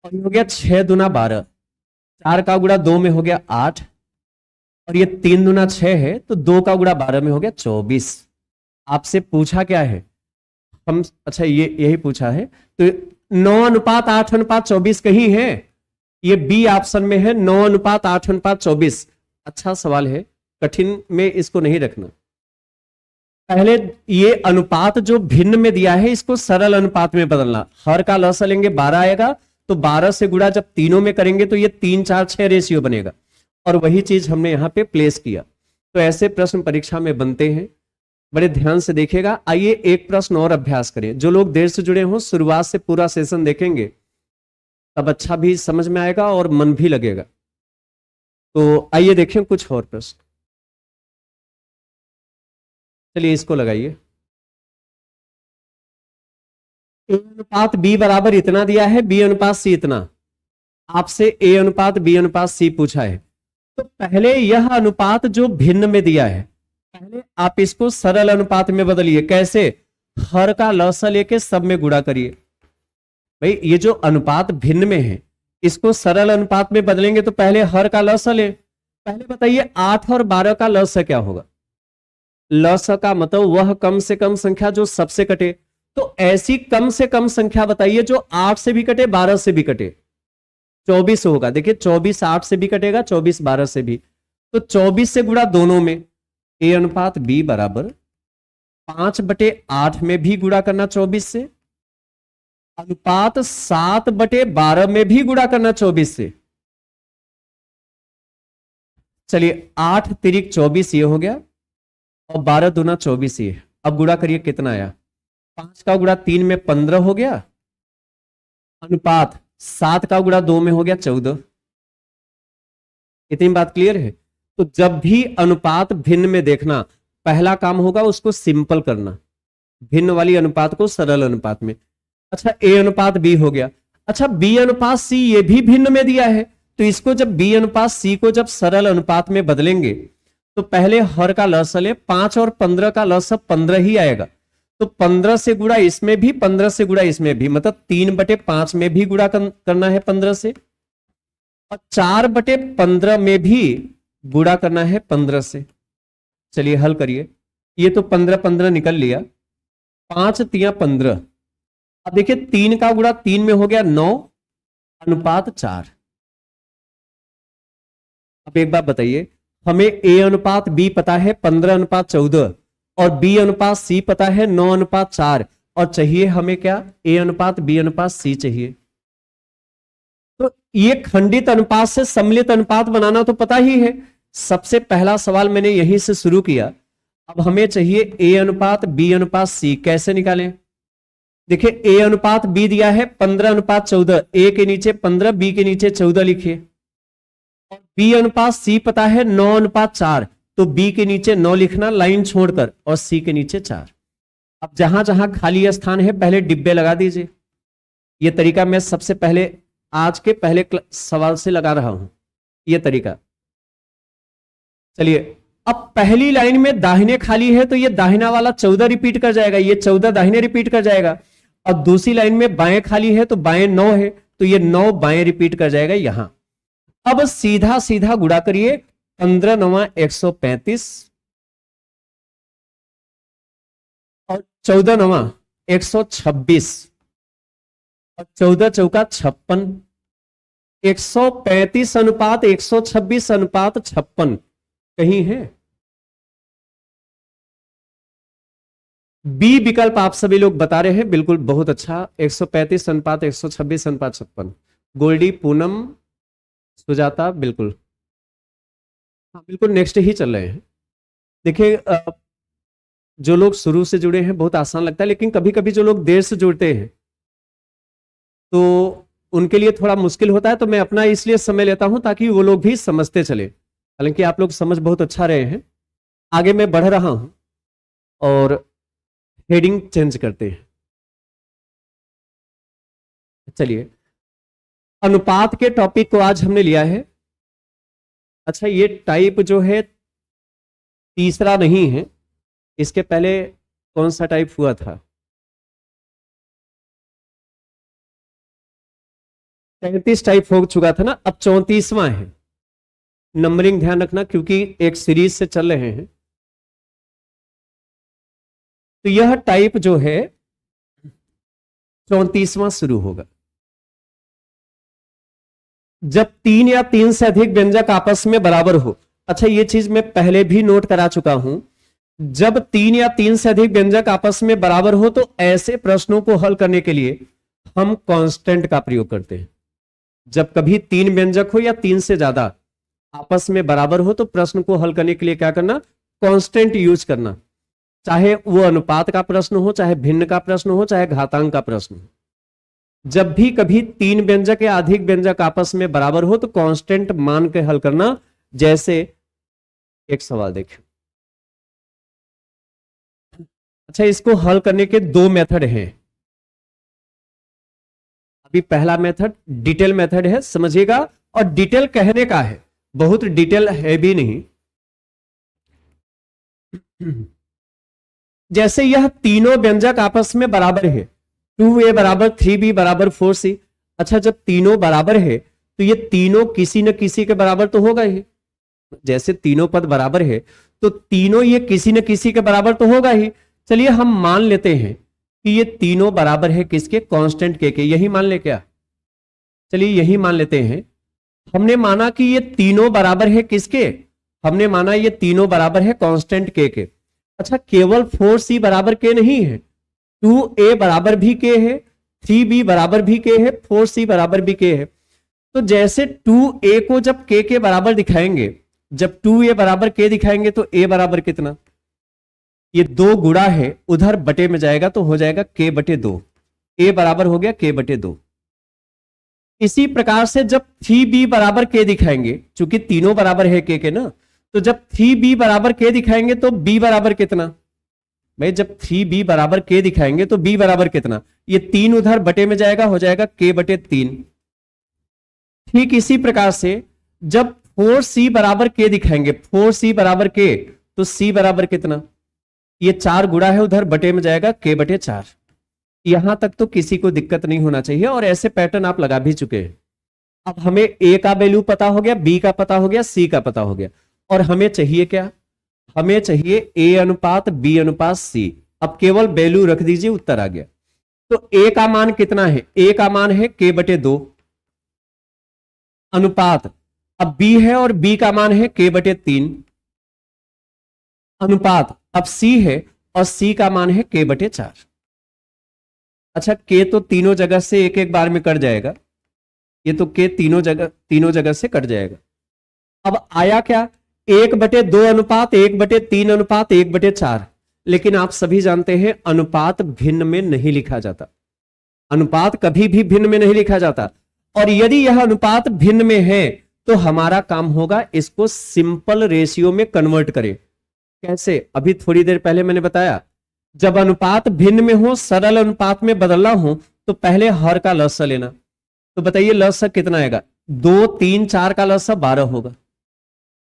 और ये हो गया 6 दूना 12, 4 का गुणा 2 में हो गया 8 और ये 3 दूना 6 है तो 2 का गुणा 12 में हो गया 24। आपसे पूछा क्या है हम, अच्छा ये यही पूछा है, तो 9 अनुपात 8 अनुपात 24 कहीं है, ये बी ऑप्शन में है, 9 अनुपात 8 अनुपात 24। अच्छा सवाल है, कठिन में इसको नहीं रखना। पहले ये अनुपात जो भिन्न में दिया है इसको सरल अनुपात में बदलना। हर का लसा लेंगे 12 आएगा, तो 12 से गुणा जब तीनों में करेंगे तो ये 3 4 6 रेशियो बनेगा, और वही चीज हमने यहां पे प्लेस किया। तो ऐसे प्रश्न परीक्षा में बनते हैं, बड़े ध्यान से देखिएगा। आइए एक प्रश्न और अभ्यास करें। जो लोग देर से जुड़े हों शुरुआत से पूरा सेशन देखेंगे तब अच्छा भी समझ में आएगा और मन भी लगेगा। तो आइए देखें कुछ और प्रश्न। चलिए इसको लगाइए। ए अनुपात बी बराबर इतना दिया है, बी अनुपात सी इतना। आपसे ए अनुपात बी अनुपात सी पूछा है, तो पहले यह अनुपात जो भिन्न में दिया है पहले आप इसको सरल अनुपात में बदलिए। कैसे? हर का लसा लेके सब में गुणा करिए। भाई ये जो अनुपात भिन्न में है इसको सरल अनुपात में बदलेंगे तो पहले हर का लसा ले। पहले बताइए 8 और 12 का लसा क्या होगा? लसा का मतलब वह कम से कम संख्या जो सबसे कटे। तो ऐसी कम से कम संख्या बताइए जो 8 से भी कटे 12 से भी कटे। 24 होगा। देखिए 24 8 से भी कटेगा, 24 12 से भी। तो 24 से गुणा दोनों में। ए अनुपात बी बराबर 5/8 में भी गुणा करना 24 से, अनुपात 7/12 में भी गुणा करना 24 से। चलिए 8 तिरिक 24 ये हो गया और 12 दूना 24 ये। अब गुणा करिए कितना आया? 5 का गुणा 3 में 15 हो गया, अनुपात 7 का गुणा 2 में हो गया 14। इतनी बात क्लियर है? तो जब भी अनुपात भिन्न में देखना पहला काम होगा उसको सिंपल करना, भिन्न वाली अनुपात को सरल अनुपात में। अच्छा ए अनुपात बी हो गया। अच्छा बी अनुपात सी ये भी भिन्न में दिया है, तो इसको जब बी अनुपात सी को जब सरल अनुपात में बदलेंगे तो पहले हर का लसा ले। 5 और 15 का लसा 15 ही आएगा, तो 15 से गुणा इसमें भी 15 से गुणा इसमें भी, मतलब 3/5 में भी गुणा करना है 15 से, और 4/15 में भी गुणा करना है 15 से। चलिए हल करिए। ये तो 15 निकल लिया, 5 3 15। अब देखिए 3 का गुणा 3 में हो गया 9, अनुपात 4। अब एक बात बताइए, हमें ए अनुपात बी पता है 15/14 और बी अनुपात सी पता है 9/4, और चाहिए हमें क्या? ए अनुपात बी अनुपात सी चाहिए। तो ये खंडित अनुपात से सम्मिलित अनुपात बनाना तो पता ही है। सबसे पहला सवाल मैंने यहीं से शुरू किया। अब हमें चाहिए ए अनुपात बी अनुपात सी। कैसे निकालें? देखिए ए अनुपात बी दिया है 15/14, ए के नीचे 15 बी के नीचे 14 लिखिए, और बी अनुपात सी पता है 9/4, तो बी के नीचे 9 लिखना लाइन छोड़कर और सी के नीचे 4। अब जहां जहां खाली स्थान है पहले डिब्बे लगा दीजिए। यह तरीका मैं सबसे पहले आज के पहले सवाल से लगा रहा हूं, यह तरीका। चलिए अब पहली लाइन में दाहिने खाली है तो ये दाहिना वाला 14 रिपीट कर जाएगा, ये 14 दाहिने रिपीट कर जाएगा। और दूसरी लाइन में बाएं खाली है तो बाएं 9 है तो ये 9 बाएं रिपीट कर जाएगा यहां। अब सीधा सीधा गुणा करिए, 15 9 135 और 14 नवा 126 और 14 चौका 56, 135 अनुपात 126 अनुपात 56 कहीं है? बी विकल्प आप सभी लोग बता रहे हैं, बिल्कुल, बहुत अच्छा। 135 अनुपात 126 अनुपात 56। गोल्डी, पूनम, सुजाता, बिल्कुल, हाँ बिल्कुल, नेक्स्ट ही चल रहे हैं। देखिए, जो लोग शुरू से जुड़े हैं बहुत आसान लगता है, लेकिन कभी कभी जो लोग देर से जुड़ते हैं तो उनके लिए थोड़ा मुश्किल होता है, तो मैं अपना इसलिए समय लेता हूं ताकि वो लोग भी समझते चले। हालांकि आप लोग समझ बहुत अच्छा रहे हैं। आगे मैं बढ़ रहा हूं और हेडिंग चेंज करते हैं। चलिए, अनुपात के टॉपिक को आज हमने लिया है। अच्छा, ये टाइप जो है तीसरा नहीं है, इसके पहले कौन सा टाइप हुआ था? 33 टाइप हो चुका था ना, अब 34वां है। नंबरिंग ध्यान रखना, क्योंकि एक सीरीज से चल रहे हैं। तो यह टाइप जो है 34वां शुरू होगा जब 3 या 3 से अधिक व्यंजक आपस में बराबर हो। अच्छा, ये चीज मैं पहले भी नोट करा चुका हूं। जब 3 या 3 से अधिक व्यंजक आपस में बराबर हो तो ऐसे प्रश्नों को हल करने के लिए हम कांस्टेंट का प्रयोग करते हैं। जब कभी 3 व्यंजक हो या 3 से ज्यादा आपस में बराबर हो तो प्रश्न को हल करने के लिए क्या करना? कांस्टेंट यूज करना। चाहे वो अनुपात का प्रश्न हो, चाहे भिन्न का प्रश्न हो, चाहे घातांक का प्रश्न हो। जब भी कभी 3 व्यंजक या अधिक व्यंजक आपस में बराबर हो तो कांस्टेंट मान के हल करना। जैसे एक सवाल देखिए। अच्छा, इसको हल करने के 2 मेथड हैं। अभी पहला मेथड डिटेल मेथड है, समझिएगा। और डिटेल कहने का है, बहुत डिटेल है भी नहीं। जैसे यह तीनों व्यंजक आपस में बराबर है, 2a बराबर 3b बराबर 4c। अच्छा, जब तीनों बराबर है तो ये तीनों किसी न किसी के बराबर तो होगा ही। जैसे तीनों पद बराबर है तो तीनों ये किसी न किसी के बराबर तो होगा ही। चलिए हम मान लेते हैं कि ये तीनों बराबर है किसके? कांस्टेंट के। यही मान ले क्या? चलिए यही मान लेते हैं। हमने माना कि ये तीनों बराबर है किसके? हमने माना ये तीनों बराबर है कांस्टेंट के। अच्छा, केवल 4c बराबर के नहीं है, 2a बराबर भी के है, 3b बराबर भी के है, 4c बराबर भी के है। तो जैसे 2a को जब के बराबर दिखाएंगे, जब 2a बराबर के दिखाएंगे तो a बराबर कितना? ये 2 गुणा है, उधर बटे में जाएगा तो हो जाएगा k/2। a बराबर हो गया k/2। इसी प्रकार से जब 3b बराबर के दिखाएंगे, चूंकि तीनों बराबर है के ना, तो जब 3b बराबर के दिखाएंगे तो b बराबर कितना? भाई जब 3b बराबर के दिखाएंगे तो b बराबर कितना? ये 3 उधर बटे में जाएगा, हो जाएगा k/3। ठीक इसी प्रकार से जब 4c बराबर के दिखाएंगे, 4c बराबर के, तो c बराबर कितना? ये 4 गुणा है, उधर बटे में जाएगा k/4। यहां तक तो किसी को दिक्कत नहीं होना चाहिए, और ऐसे पैटर्न आप लगा भी चुके हैं। अब हमें a का वैल्यू पता हो गया, b का पता हो गया, c का पता हो गया, और हमें चाहिए क्या? हमें चाहिए a अनुपात b अनुपात c। अब केवल वैल्यू रख दीजिए, उत्तर आ गया। तो a का मान कितना है? a का मान है k/2 अनुपात, अब b है और b का मान है k/3 अनुपात, अब c है और c का मान है k/4। अच्छा, k तो तीनों जगह से एक एक बार में कट जाएगा, ये तो k तीनों जगह से कट जाएगा। अब आया क्या? 1/2 अनुपात 1/3 अनुपात 1/4। लेकिन आप सभी जानते हैं अनुपात भिन्न में नहीं लिखा जाता, अनुपात कभी भी भिन्न में नहीं लिखा जाता। और यदि यह अनुपात भिन्न में है तो हमारा काम होगा इसको सिंपल रेशियो में कन्वर्ट करें। कैसे? अभी थोड़ी देर पहले मैंने बताया, जब अनुपात भिन्न में हो, सरल अनुपात में बदलना हो, तो पहले हर का लसाअ लेना। तो बताइए लसाअ कितना आएगा? 2, 3, 4 का लसाअ 12 होगा।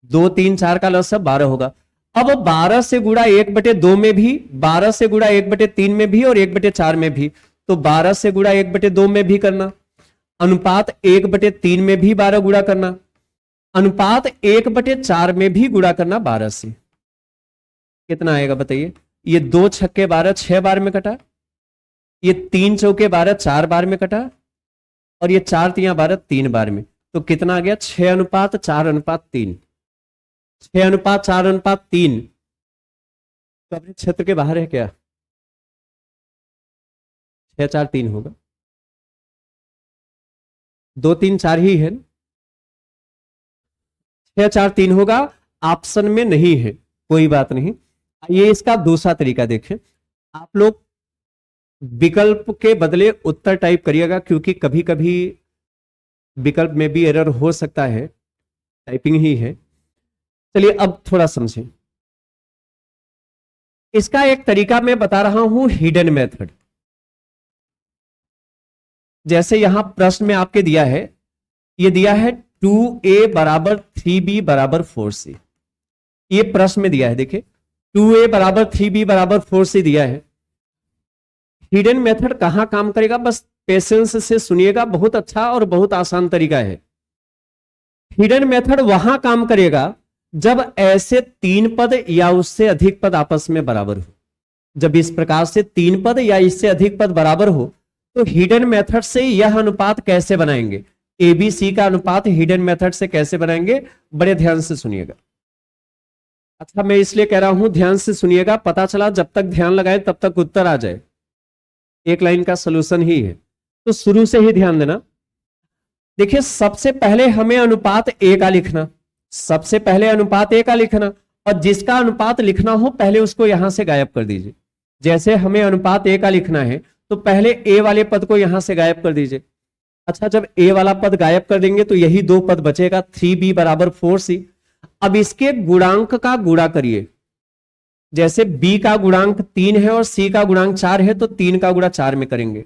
2, 3, 4 का लसाअ 12 होगा। अब 12 से गुणा 1/2 में भी, 12 से गुणा 1/3 में भी और 1/4 में भी, तो 12 से गुणा 1/2 में भी करना, अनुपात 1/3 में भी 12 गुणा करना, अनुपात 1/4 में भी गुणा करना 12 से। कितना आएगा बताइए? ये 2 छक्के 12 6 बार में कटा, ये 3 चौके 12 4 बार में कटा, और ये 4 तियां 12 3 बार में। तो कितना आ गया? 6:4:3। 6:4:3 तो अपने क्षेत्र के बाहर है क्या? 6-4-3 होगा, 2-3-4 ही है, 6-4-3 होगा, ऑप्शन में नहीं है, कोई बात नहीं। ये इसका दूसरा तरीका देखें, आप लोग विकल्प के बदले उत्तर टाइप करिएगा, क्योंकि कभी कभी विकल्प में भी एरर हो सकता है, टाइपिंग ही है। चलिए अब थोड़ा समझें। इसका एक तरीका मैं बता रहा हूं, हिडन मेथड। जैसे यहां प्रश्न में आपके दिया है, ये दिया है 2a = 3b = 4c। ये प्रश्न में दिया है, देखिए 2a = 3b = 4c दिया है। हिडन मेथड कहां काम करेगा, बस पेशेंस से सुनिएगा, बहुत अच्छा और बहुत आसान तरीका है। हिडन मेथड वहां काम करेगा जब ऐसे 3 पद या उससे अधिक पद आपस में बराबर हो। जब इस प्रकार से 3 पद या इससे अधिक पद बराबर हो, तो हिडन मेथड से यह अनुपात कैसे बनाएंगे, ABC का अनुपात हिडन मेथड से कैसे बनाएंगे, बड़े ध्यान से सुनिएगा। अच्छा, मैं इसलिए कह रहा हूं ध्यान से सुनिएगा, पता चला जब तक ध्यान लगाए तब तक उत्तर आ जाए, एक लाइन का सलूशन ही है, तो शुरू से ही ध्यान देना। देखिए सबसे पहले हमें अनुपात A का लिखना, सबसे पहले अनुपात A का लिखना, और जिसका अनुपात लिखना हो पहले उसको यहां से गायब कर दीजिए। जैसे हमें अनुपात A का लिखना है तो पहले A वाले पद को यहां से गायब कर दीजिए। अच्छा, जब A वाला पद गायब कर देंगे तो यही 2 पद बचेगा, 3b = 4c। अब इसके गुणांक का गुणा करिए, जैसे b का गुणांक 3 है और c का गुणांक 4 है, तो 3 का गुणा 4 में करेंगे।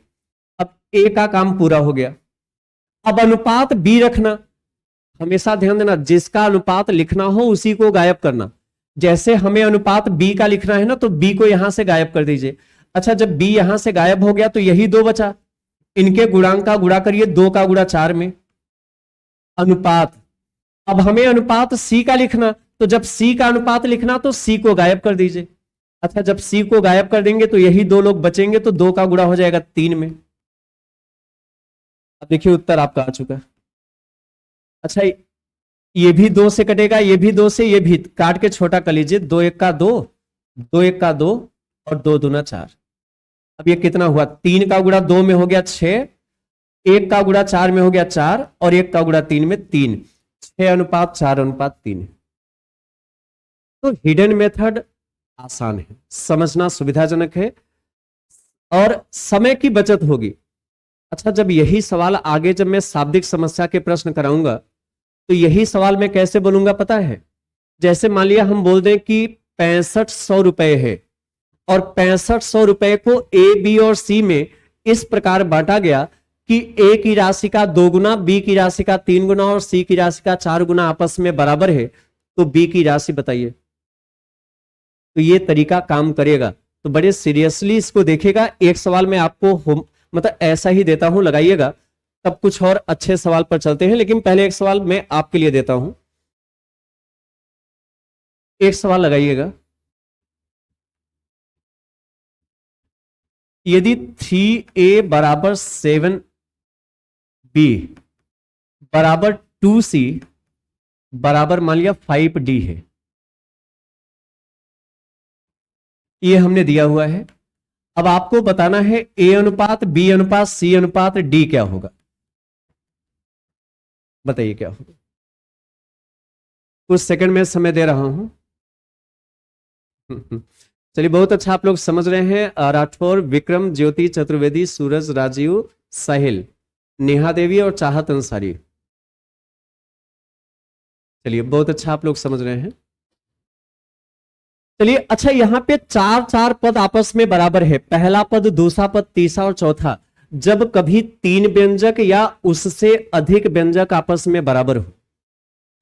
अब A का काम पूरा हो गया। अब अनुपात B रखना, हमेशा ध्यान देना, जिसका अनुपात लिखना हो उसी को गायब करना। जैसे हमें अनुपात B का लिखना है ना, तो B को यहां से गायब कर दीजिए। अच्छा, जब B यहां से गायब हो गया तो यही 2 बचा, इनके गुणांक का गुणा करिए, 2 का गुणा 4 में, अनुपात। अब हमें अनुपात C का लिखना, तो जब C का अनुपात लिखना तो C को गायब कर दीजिए। अच्छा, जब C को गायब कर देंगे तो यही 2 लोग बचेंगे, तो 2 का गुणा हो जाएगा 3 में। अब देखिए उत्तर आपका आ चुका है। अच्छा, ये भी 2 से कटेगा, ये भी 2 से, ये भी काट के छोटा कर लीजिए, 2 1 का 2, 2 1 का 2 और 2 दूना 4। अब ये कितना हुआ, 3 का गुणा 2 में हो गया 6, 1 का गुणा 4 में हो गया 4, और 1 का गुणा 3 में 3, 6:4:3। तो हिडन मेथड आसान है, समझना सुविधाजनक है और समय की बचत होगी। अच्छा, जब यही सवाल आगे जब मैं शाब्दिक समस्या के प्रश्न कराऊंगा तो यही सवाल मैं कैसे बोलूंगा पता है? जैसे मान लिया हम बोल दें कि 6500 रुपए है और 6500 रुपए को A, B और C में इस प्रकार बांटा गया कि A की राशि का 2 गुना, B की राशि का 3 गुना और C की राशि का 4 गुना आपस में बराबर है, तो B की राशि बताइए। तो ये तरीका काम करेगा, तो बड़े सीरियसली इसको देखेगा। एक सवाल मैं आपको मतलब ऐसा ही देता हूं, लगाइएगा, तब कुछ और अच्छे सवाल पर चलते हैं। लेकिन पहले एक सवाल मैं आपके लिए देता हूं, एक सवाल लगाइएगा। यदि 3a = 7b = 2c बराबर मान लिया 5d है, ये हमने दिया हुआ है। अब आपको बताना है A अनुपात B अनुपात C अनुपात D क्या होगा, बताइए क्या होगा। कुछ सेकंड में समय दे रहा हूं। चलिए, बहुत अच्छा, आप लोग समझ रहे हैं। राठौर, विक्रम, ज्योति चतुर्वेदी, सूरज, राजीव, साहिल, नेहा देवी और चाहत अंसारी। चलिए, बहुत अच्छा, आप लोग समझ रहे हैं। चलिए, अच्छा, यहां पे 4 पद आपस में बराबर है, पहला पद, दूसरा पद, तीसरा और चौथा। जब कभी 3 व्यंजक या उससे अधिक व्यंजक आपस में बराबर हो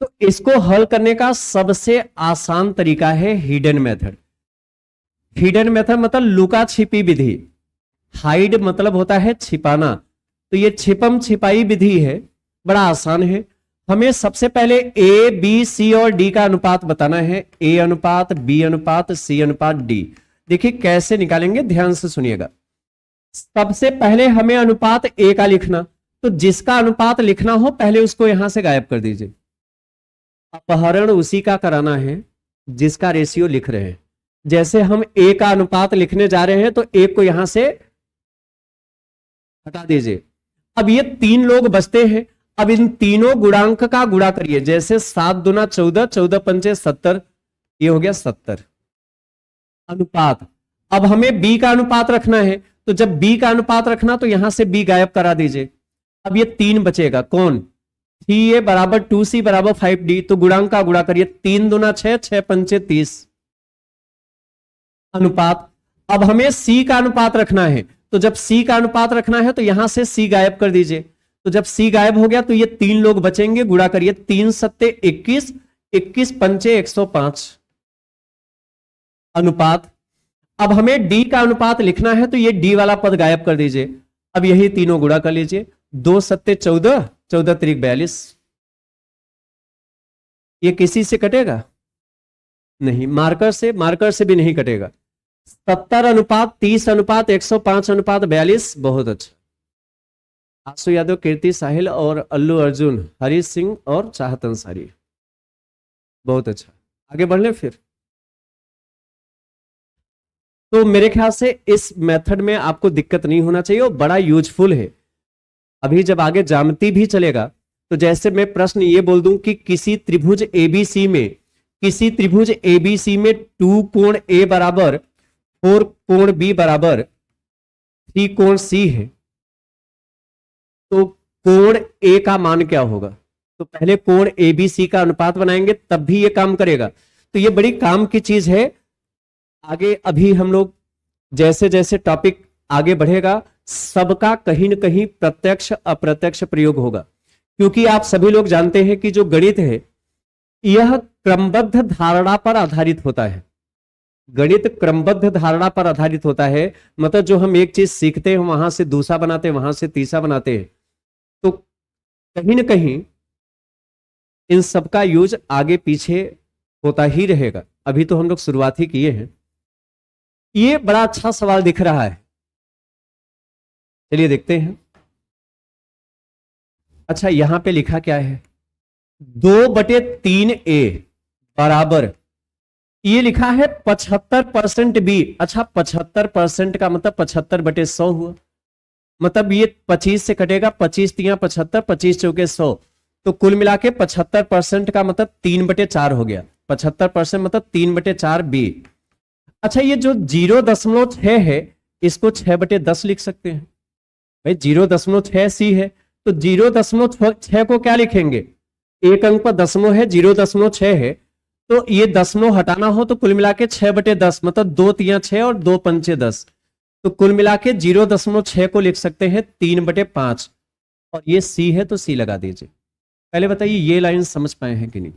तो इसको हल करने का सबसे आसान तरीका है हिडन मेथड। हिडन मेथड मतलब लुका छिपी विधि। हाइड मतलब होता है छिपाना, तो ये छिपम छिपाई विधि है, बड़ा आसान है। हमें सबसे पहले A, B, C और D का अनुपात बताना है, A अनुपात B अनुपात C अनुपात D। देखिए कैसे निकालेंगे, ध्यान से सुनिएगा। सबसे पहले हमें अनुपात ए का लिखना, तो जिसका अनुपात लिखना हो पहले उसको यहां से गायब कर दीजिए। अपहरण उसी का कराना है जिसका रेशियो लिख रहे हैं। जैसे हम ए का अनुपात लिखने जा रहे हैं तो एक को यहां से हटा दीजिए। अब ये 3 लोग बचते हैं, अब इन तीनों गुणांक का गुणा करिए। जैसे 7 दूना 14, 14 पंचे 70, ये हो गया 70 अनुपात। अब हमें बी का अनुपात रखना है, तो जब बी का अनुपात रखना तो यहां से बी गायब करा दीजिए। अब ये 3 बचेगा, कौन 3a बराबर 2c बराबर 5d, तो गुणांक का गुणा करिए। 3 दूना 6, 6 पंचे 30 अनुपात। अब हमें c का अनुपात रखना है, तो जब c का अनुपात रखना है तो यहां से c गायब कर दीजिए। तो जब c गायब हो गया तो ये 3 लोग बचेंगे, गुणा करिए। 3 सत्ते 21, 21 पंचे 105 अनुपात। अब हमें d का अनुपात लिखना है तो ये d वाला पद गायब कर दीजिए। अब यही तीनों गुणा कर लीजिए। 2 सत्ते 14, 14 त्रिक 42, ये किसी से कटेगा नहीं, मार्कर से भी नहीं कटेगा। 70 अनुपात 30 अनुपात 105 अनुपात 42, बहुत अच्छा। आशु यादव, कीर्ति साहिल और अल्लू अर्जुन, हरीश सिंह और चाहत अंसारी, बहुत अच्छा। आगे बढ़ ले फिर। तो मेरे ख्याल से इस मेथड में आपको दिक्कत नहीं होना चाहिए और बड़ा यूजफुल है। अभी जब आगे ज्यामिति भी चलेगा तो जैसे मैं प्रश्न ये बोल दूं कि किसी त्रिभुज एबीसी में 2 कोण ए बराबर 4 कोण बी बराबर 3 कोण सी है, तो कोण ए का मान क्या होगा? तो पहले कोण एबीसी का अनुपात बनाएंगे तब भी ये काम करेगा। तो ये बड़ी काम की चीज है। आगे अभी हम लोग जैसे जैसे टॉपिक आगे बढ़ेगा सबका कहीं न कहीं प्रत्यक्ष अप्रत्यक्ष प्रयोग होगा, क्योंकि आप सभी लोग जानते हैं कि जो गणित है यह क्रमबद्ध धारणा पर आधारित होता है। गणित क्रमबद्ध धारणा पर आधारित होता है, मतलब जो हम एक चीज सीखते हैं वहां से दूसरा बनाते हैं, वहां से तीसरा बनाते हैं, तो कहीं न कहीं इन सबका यूज आगे पीछे होता ही रहेगा। अभी तो हम लोग शुरुआत ही किए हैं। ये बड़ा अच्छा सवाल दिख रहा है, चलिए देखते हैं। अच्छा, यहां पे लिखा क्या है? 2/3a बराबर, ये लिखा है 75% बी। अच्छा, 75% का मतलब 75/100 हुआ, मतलब ये 25 से कटेगा, 25 तिया 75, 25 चौके 100, तो कुल मिला के 75% का मतलब 3/4 हो गया। 75% मतलब 3/4 बी। अच्छा, ये जो 0.6 है इसको 6/10 लिख सकते हैं भाई। 0.6 सी है तो 0.6 को क्या लिखेंगे? एक अंक पर दशमलव है, 0.6 है, तो ये दशमलव हटाना हो तो कुल मिला के 6/10 मतलब 2 तिया 6 और 2 पंचे 10, तो कुल मिला के 0.6 को लिख सकते हैं 3/5। और ये सी है तो सी लगा दीजिए। पहले बताइए ये लाइन समझ पाए हैं कि नहीं?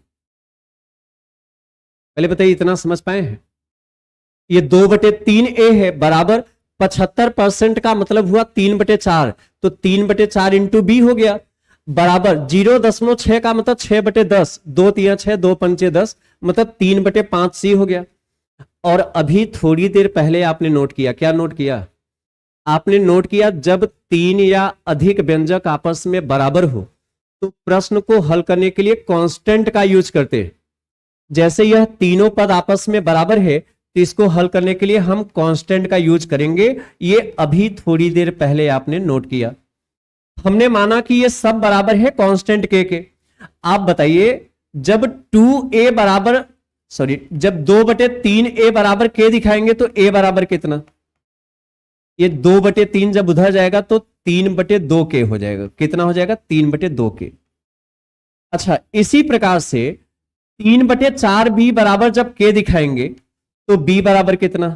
पहले बताइए इतना समझ पाए हैं? ये 2/3a है बराबर 75% का मतलब हुआ 3/4, तो 3/4 इंटू बी हो गया, बराबर 0.6 का मतलब 6/10, 2 तिया 6, 2 पंचे 10, मतलब 3/5 सी हो गया। और अभी थोड़ी देर पहले आपने नोट किया, क्या नोट किया? आपने नोट किया जब 3 या अधिक व्यंजक आपस में बराबर हो तो प्रश्न को हल करने के लिए कांस्टेंट का यूज करते हैं। जैसे यह तीनों पद आपस में बराबर है तो इसको हल करने के लिए हम कांस्टेंट का यूज करेंगे। ये अभी थोड़ी देर पहले आपने नोट किया। हमने माना कि ये सब बराबर है कांस्टेंट के। आप बताइए जब 2a बराबर जब 2/3a बराबर k दिखाएंगे तो a बराबर कितना? ये 2/3 जब उधर जाएगा तो 3/2k हो जाएगा। कितना हो जाएगा? 3/2k। अच्छा, इसी प्रकार से 3/4b बराबर जब k दिखाएंगे तो b बराबर कितना?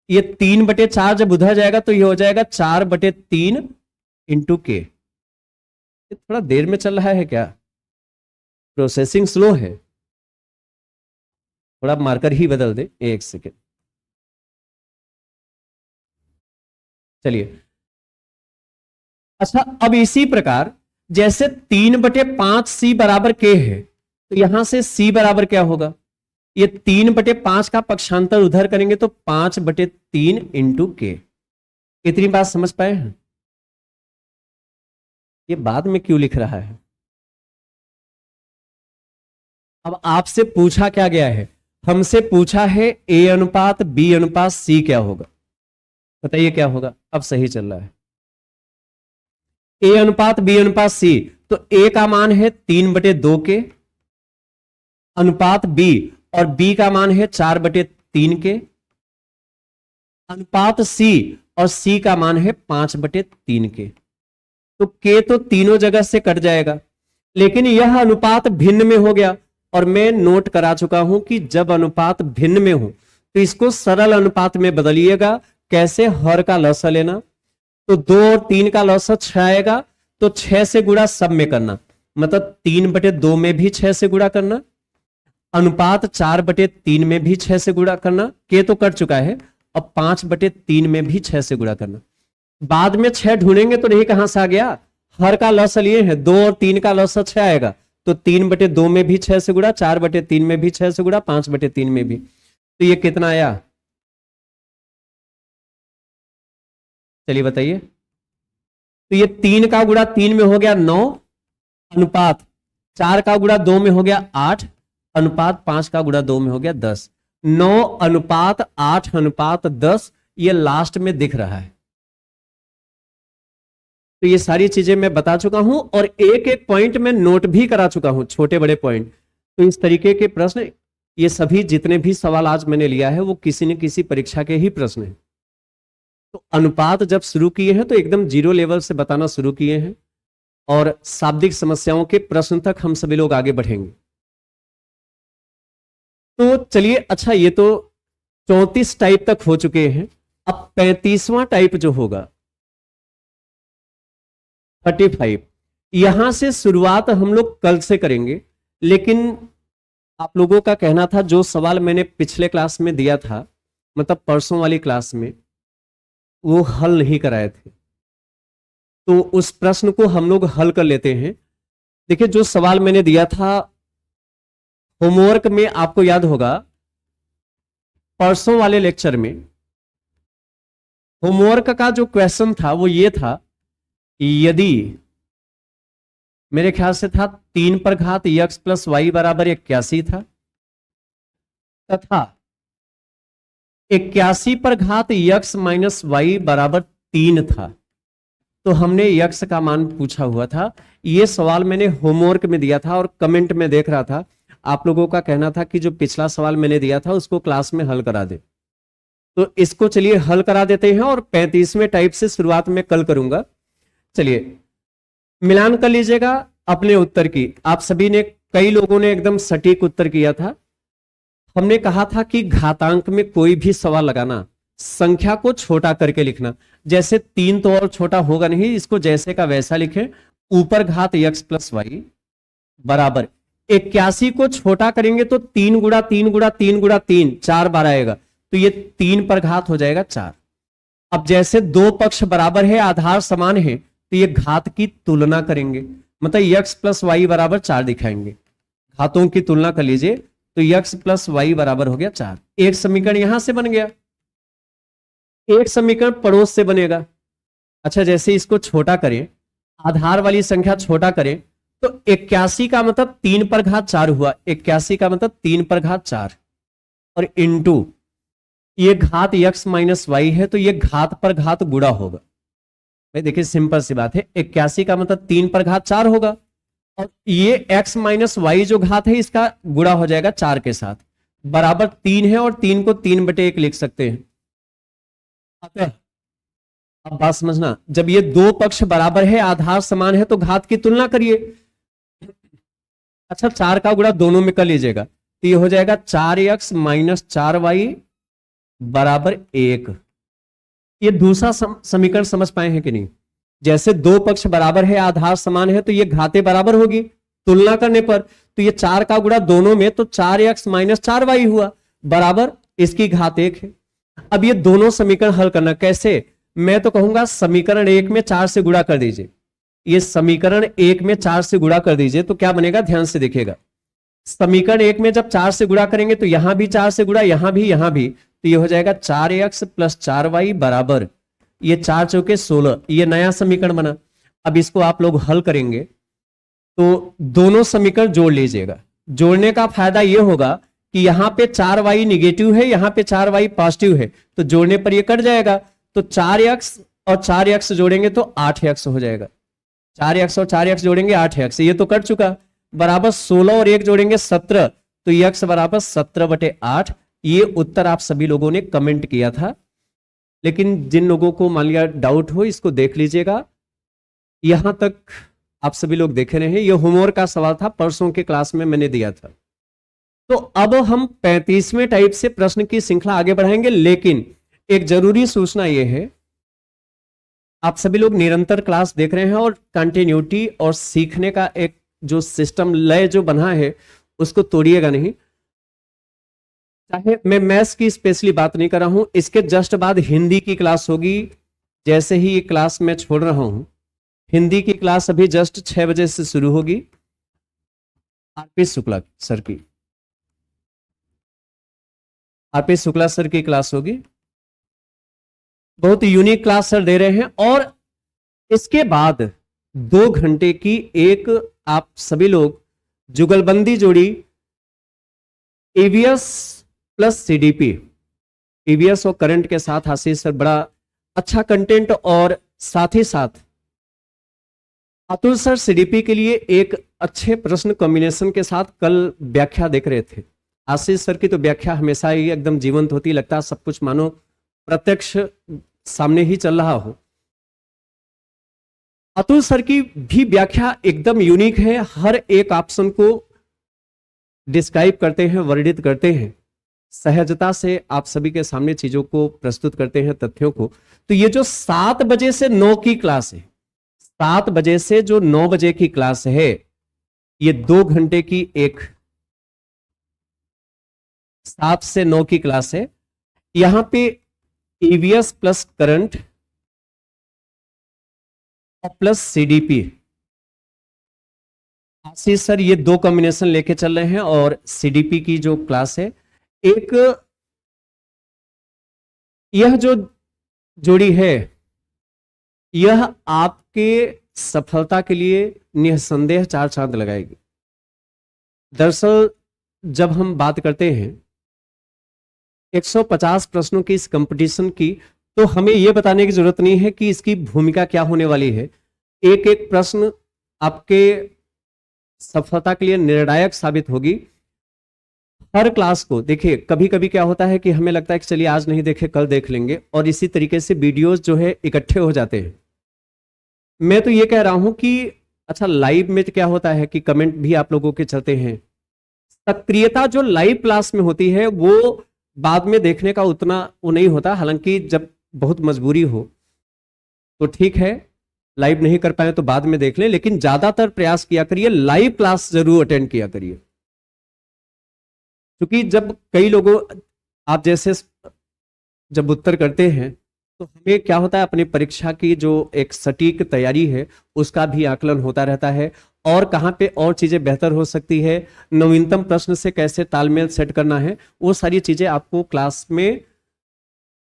ये 3/4 जब उधर जाएगा तो ये हो जाएगा 4/3 इंटू के। थोड़ा देर में चल रहा है क्या? प्रोसेसिंग स्लो है, थोड़ा मार्कर ही बदल दे, 1 सेकेंड। चलिए, अच्छा अब इसी प्रकार जैसे 3/5 सी बराबर के है तो यहां से सी बराबर क्या होगा? ये 3/5 का पक्षांतर उधर करेंगे तो 5/3 इंटू के। इतनी बात समझ पाए हैं? ये बाद में क्यों लिख रहा है? अब आपसे पूछा क्या गया है? हमसे पूछा है ए अनुपात बी अनुपात सी क्या होगा। बताइए क्या होगा? अब सही चल रहा है। ए अनुपात बी अनुपात सी, तो ए का मान है 3/2 के अनुपात बी, और बी का मान है 4/3 के अनुपात सी, और सी का मान है 5/3 के। तो के तो तीनों जगह से कट जाएगा, लेकिन यह अनुपात भिन्न में हो गया, और मैं नोट करा चुका हूं कि जब अनुपात भिन्न में हो तो इसको सरल अनुपात में बदलिएगा। कैसे? हर का लसा लेना, तो 2 और 3 का लसा 6 आएगा, तो 6 से गुणा सब में करना, मतलब 3/2 में भी 6 से गुणा करना, अनुपात 4/3 में भी 6 से गुणा करना, के तो कट चुका है, अब 5/3 में भी 6 से गुणा करना। बाद में 6 ढूंढेंगे तो नहीं, कहां से आ गया? हर का लसा लिए हैं, 2 और 3 का लसा 6 आएगा, तो 3/2 में भी 6 से गुणा, 4/3 में भी 6 से गुणा, 5/3 में भी। तो ये कितना आया? चलिए बताइए। तो ये 3 का गुणा 3 में हो गया 9, अनुपात 4 का गुणा 2 में हो गया 8, अनुपात 5 का गुणा 2 में हो गया 10। 9 अनुपात 8 अनुपात 10, ये लास्ट में दिख रहा है। तो ये सारी चीजें मैं बता चुका हूं, और एक एक पॉइंट में नोट भी करा चुका हूं, छोटे बड़े पॉइंट। तो इस तरीके के प्रश्न, ये सभी जितने भी सवाल आज मैंने लिया है वो किसी न किसी परीक्षा के ही प्रश्न हैं। तो अनुपात जब शुरू किए हैं तो एकदम जीरो लेवल से बताना शुरू किए हैं, और शाब्दिक समस्याओं के प्रश्न तक हम सभी लोग आगे बढ़ेंगे। तो चलिए, अच्छा ये तो 34 टाइप तक हो चुके हैं। अब 35वां टाइप जो होगा 35, यहां से शुरुआत हम लोग कल से करेंगे, लेकिन आप लोगों का कहना था जो सवाल मैंने पिछले क्लास में दिया था, मतलब परसों वाली क्लास में, वो हल नहीं कराए थे, तो उस प्रश्न को हम लोग हल कर लेते हैं। देखिए, जो सवाल मैंने दिया था होमवर्क में, आपको याद होगा परसों वाले लेक्चर में होमवर्क का जो क्वेश्चन था वो ये था, यदि, मेरे ख्याल से था 3 पर घात x प्लस वाई बराबर 81 था, तथा 81 पर घात x माइनस वाई बराबर 3 था, तो हमने x का मान पूछा हुआ था। ये सवाल मैंने होमवर्क में दिया था, और कमेंट में देख रहा था आप लोगों का कहना था कि जो पिछला सवाल मैंने दिया था उसको क्लास में हल करा दे। तो इसको चलिए हल करा देते हैं, और 35वें टाइप से शुरुआत में कल करूंगा। चलिए मिलान कर लीजिएगा अपने उत्तर की। आप सभी ने, कई लोगों ने एकदम सटीक उत्तर किया था। हमने कहा था कि घातांक में कोई भी सवाल लगाना, संख्या को छोटा करके लिखना। जैसे 3 तो और छोटा होगा नहीं, इसको जैसे का वैसा लिखें, ऊपर घात x प्लस वाई बराबर 81 को छोटा करेंगे तो 3 गुणा 3 गुणा 3 गुणा 3, 4 बार आएगा, तो ये 3 पर घात हो जाएगा 4। अब जैसे दो पक्ष बराबर है, आधार समान है, तो ये घात की तुलना करेंगे, मतलब x प्लस वाई बराबर 4 दिखाएंगे। घातों की तुलना कर लीजिए, तो x प्लस वाई बराबर हो गया 4। एक समीकरण यहां से बन गया, एक समीकरण पड़ोस से बनेगा। अच्छा, जैसे इसको छोटा करें, आधार वाली संख्या छोटा करें, तो 81 का मतलब 3 पर घात 4 हुआ, 81 का मतलब 3 पर घात 4, और इंटू ये घात x माइनस वाई है, तो ये घात पर घात गुणा होगा। भाई देखिए, सिंपल सी बात है, 81 का मतलब 3 पर घात 4 होगा, और ये x माइनस वाई जो घात है इसका गुणा हो जाएगा 4 के साथ, बराबर 3 है, और 3 को 3/1 लिख सकते हैं। अतः अब बात समझना, जब ये दो पक्ष बराबर है, आधार समान है, तो घात की तुलना करिए। अच्छा, 4 का गुणा दोनों में कर लीजिएगा, तो ये हो जाएगा 4x माइनस 4y बराबर 1। ये दूसरा समीकरण समझ पाए हैं कि नहीं? जैसे दो पक्ष बराबर है, आधार समान है, तो ये घातें बराबर होगी तुलना करने पर, तो ये 4 का गुणा दोनों में, तो 4x माइनस 4y हुआ, बराबर इसकी घात 1 है। अब ये दोनों समीकरण हल करना कैसे? मैं तो कहूंगा समीकरण 1 में 4 से गुणा कर दीजिए। ये समीकरण 1 में 4 से गुणा कर दीजिए, तो क्या बनेगा, ध्यान से देखिएगा। समीकरण 1 में जब 4 से गुणा करेंगे तो यहां भी 4 से गुणा, यहां भी, तो ये हो जाएगा 4x प्लस 4y बराबर, ये 4 चौके 16, ये नया समीकरण बना। अब इसको आप लोग हल करेंगे तो दोनों समीकरण जोड़ लीजिएगा। जोड़ने का फायदा ये होगा कि यहां पे 4y निगेटिव है, यहां पे 4y पॉजिटिव है, तो जोड़ने पर ये कट जाएगा। तो 4x और 4x जोड़ेंगे तो 8x हो जाएगा। 4x और 4x जोड़ेंगे 8x, ये तो कट चुका। बराबर 16 और 1 जोड़ेंगे 17, तो x बराबर 17/8। ये उत्तर आप सभी लोगों ने कमेंट किया था, लेकिन जिन लोगों को मान लिया डाउट हो इसको देख लीजिएगा। यहां तक आप सभी लोग देखे रहे हैं, ये होमवर्क का सवाल था, परसों के क्लास में मैंने दिया था। तो अब हम 35वें टाइप से प्रश्न की श्रृंखला आगे बढ़ाएंगे, लेकिन एक जरूरी सूचना यह है, आप सभी लोग निरंतर क्लास देख रहे हैं और कंटिन्यूटी और सीखने का एक जो सिस्टम लय जो बना है उसको तोड़िएगा नहीं। चाहे मैं मैथ्स की स्पेशली बात नहीं कर रहा हूं, इसके जस्ट बाद हिंदी की क्लास होगी। जैसे ही ये क्लास मैं छोड़ रहा हूं, हिंदी की क्लास अभी जस्ट 6 बजे से शुरू होगी, आरपी शुक्ला सर की, आरपी शुक्ला सर की क्लास होगी। बहुत यूनिक क्लास सर दे रहे हैं। और इसके बाद 2 घंटे की एक आप सभी लोग जुगलबंदी जोड़ी ईवीएस प्लस सीडीपी, ईवीएस और करंट के साथ आशीष सर बड़ा अच्छा कंटेंट, और साथ ही साथ अतुल सर सीडीपी के लिए एक अच्छे प्रश्न कॉम्बिनेशन के साथ कल व्याख्या देख रहे थे। आशीष सर की तो व्याख्या हमेशा ही एकदम जीवंत होती, लगता है सब कुछ मानो प्रत्यक्ष सामने ही चल रहा हो। अतुल सर की भी व्याख्या एकदम यूनिक है, हर एक ऑप्शन को डिस्क्राइब करते हैं, वर्णित करते हैं, सहजता से आप सभी के सामने चीजों को प्रस्तुत करते हैं, तथ्यों को। तो ये जो 7 बजे से 9 की क्लास है, 7 बजे से जो 9 बजे की क्लास है, ये 2 घंटे की एक 7 से 9 की क्लास है। यहां पे EVS plus current plus CDP, Ashish sir ये 2 कॉम्बिनेशन लेके चल रहे हैं। और सीडीपी की जो क्लास है, एक यह जो जोड़ी है, यह आपके सफलता के लिए निसंदेह 4 चांद लगाएगी। दरअसल जब हम बात करते हैं 150 प्रश्नों की इस कंपटीशन की, तो हमें यह बताने की जरूरत नहीं है कि इसकी भूमिका क्या होने वाली है। एक एक प्रश्न आपके सफलता के लिए निर्णायक साबित होगी। हर क्लास को देखिए, कभी कभी क्या होता है कि हमें लगता है कि चलिए आज नहीं देखे कल देख लेंगे, और इसी तरीके से वीडियोस जो है इकट्ठे हो जाते हैं। मैं तो ये कह रहा हूं कि अच्छा, लाइव में क्या होता है कि कमेंट भी आप लोगों के चलते हैं, सक्रियता जो लाइव क्लास में होती है वो बाद में देखने का उतना वो नहीं होता। हालांकि जब बहुत मजबूरी हो तो ठीक है, लाइव नहीं कर पाए तो बाद में देख लें, लेकिन ज्यादातर प्रयास किया करिए लाइव क्लास जरूर अटेंड किया करिए। क्योंकि जब कई लोगों आप जैसे जब उत्तर करते हैं तो हमें क्या होता है, अपनी परीक्षा की जो एक सटीक तैयारी है उसका भी आकलन होता रहता है, और कहां पे और चीजें बेहतर हो सकती है, नवीनतम प्रश्न से कैसे तालमेल सेट करना है, वो सारी चीजें आपको क्लास में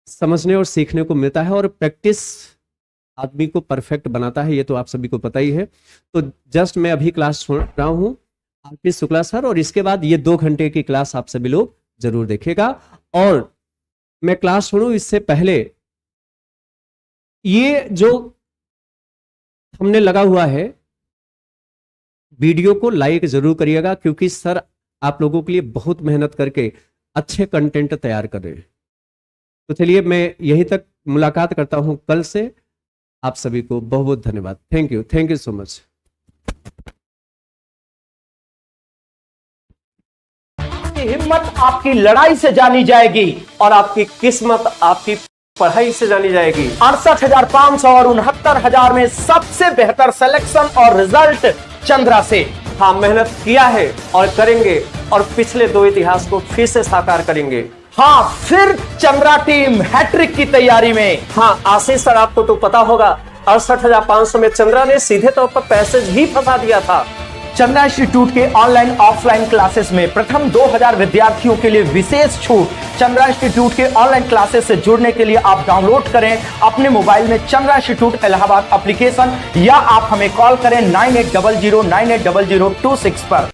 समझने और सीखने को मिलता है। और प्रैक्टिस आदमी को परफेक्ट बनाता है, ये तो आप सभी को पता ही है। तो जस्ट मैं अभी क्लास छोड़ रहा हूं आरपी शुक्ला सर, और इसके बाद ये 2 घंटे की क्लास आप सभी लोग जरूर देखिएगा। और मैं क्लास छोड़ूं इससे पहले ये जो हमने लगा हुआ है, वीडियो को लाइक जरूर करिएगा, क्योंकि सर आप लोगों के लिए बहुत मेहनत करके अच्छे कंटेंट तैयार कर रहे हैं। तो चलिए मैं यहीं तक मुलाकात करता हूं कल से। आप सभी को बहुत बहुत धन्यवाद। Thank you so much. हिम्मत आपकी लड़ाई से जानी जाएगी और आपकी किस्मत आपकी पढ़ाई से जानी जाएगी। 68,500 और 69,000 में सबसे बेहतर सिलेक्शन और रिजल्ट चंद्रा से। हाँ, मेहनत किया है और करेंगे, और पिछले 2 इतिहास को फिर से साकार करेंगे। हाँ, फिर चंद्रा टीम हैट्रिक की तैयारी में। हाँ, आशीष सर आपको तो पता होगा 68,500 में चंद्रा ने सीधे तौर पर पैसेज ही फंसा दिया था। चंद्रा इंस्टीट्यूट के ऑनलाइन ऑफलाइन क्लासेस में प्रथम 2000 विद्यार्थियों के लिए विशेष छूट। चंद्रा इंस्टीट्यूट के ऑनलाइन क्लासेस से जुड़ने के लिए आप डाउनलोड करें अपने मोबाइल में चंद्रा इंस्टीट्यूट इलाहाबाद एप्लीकेशन, या आप हमें कॉल करें 9800980026 पर।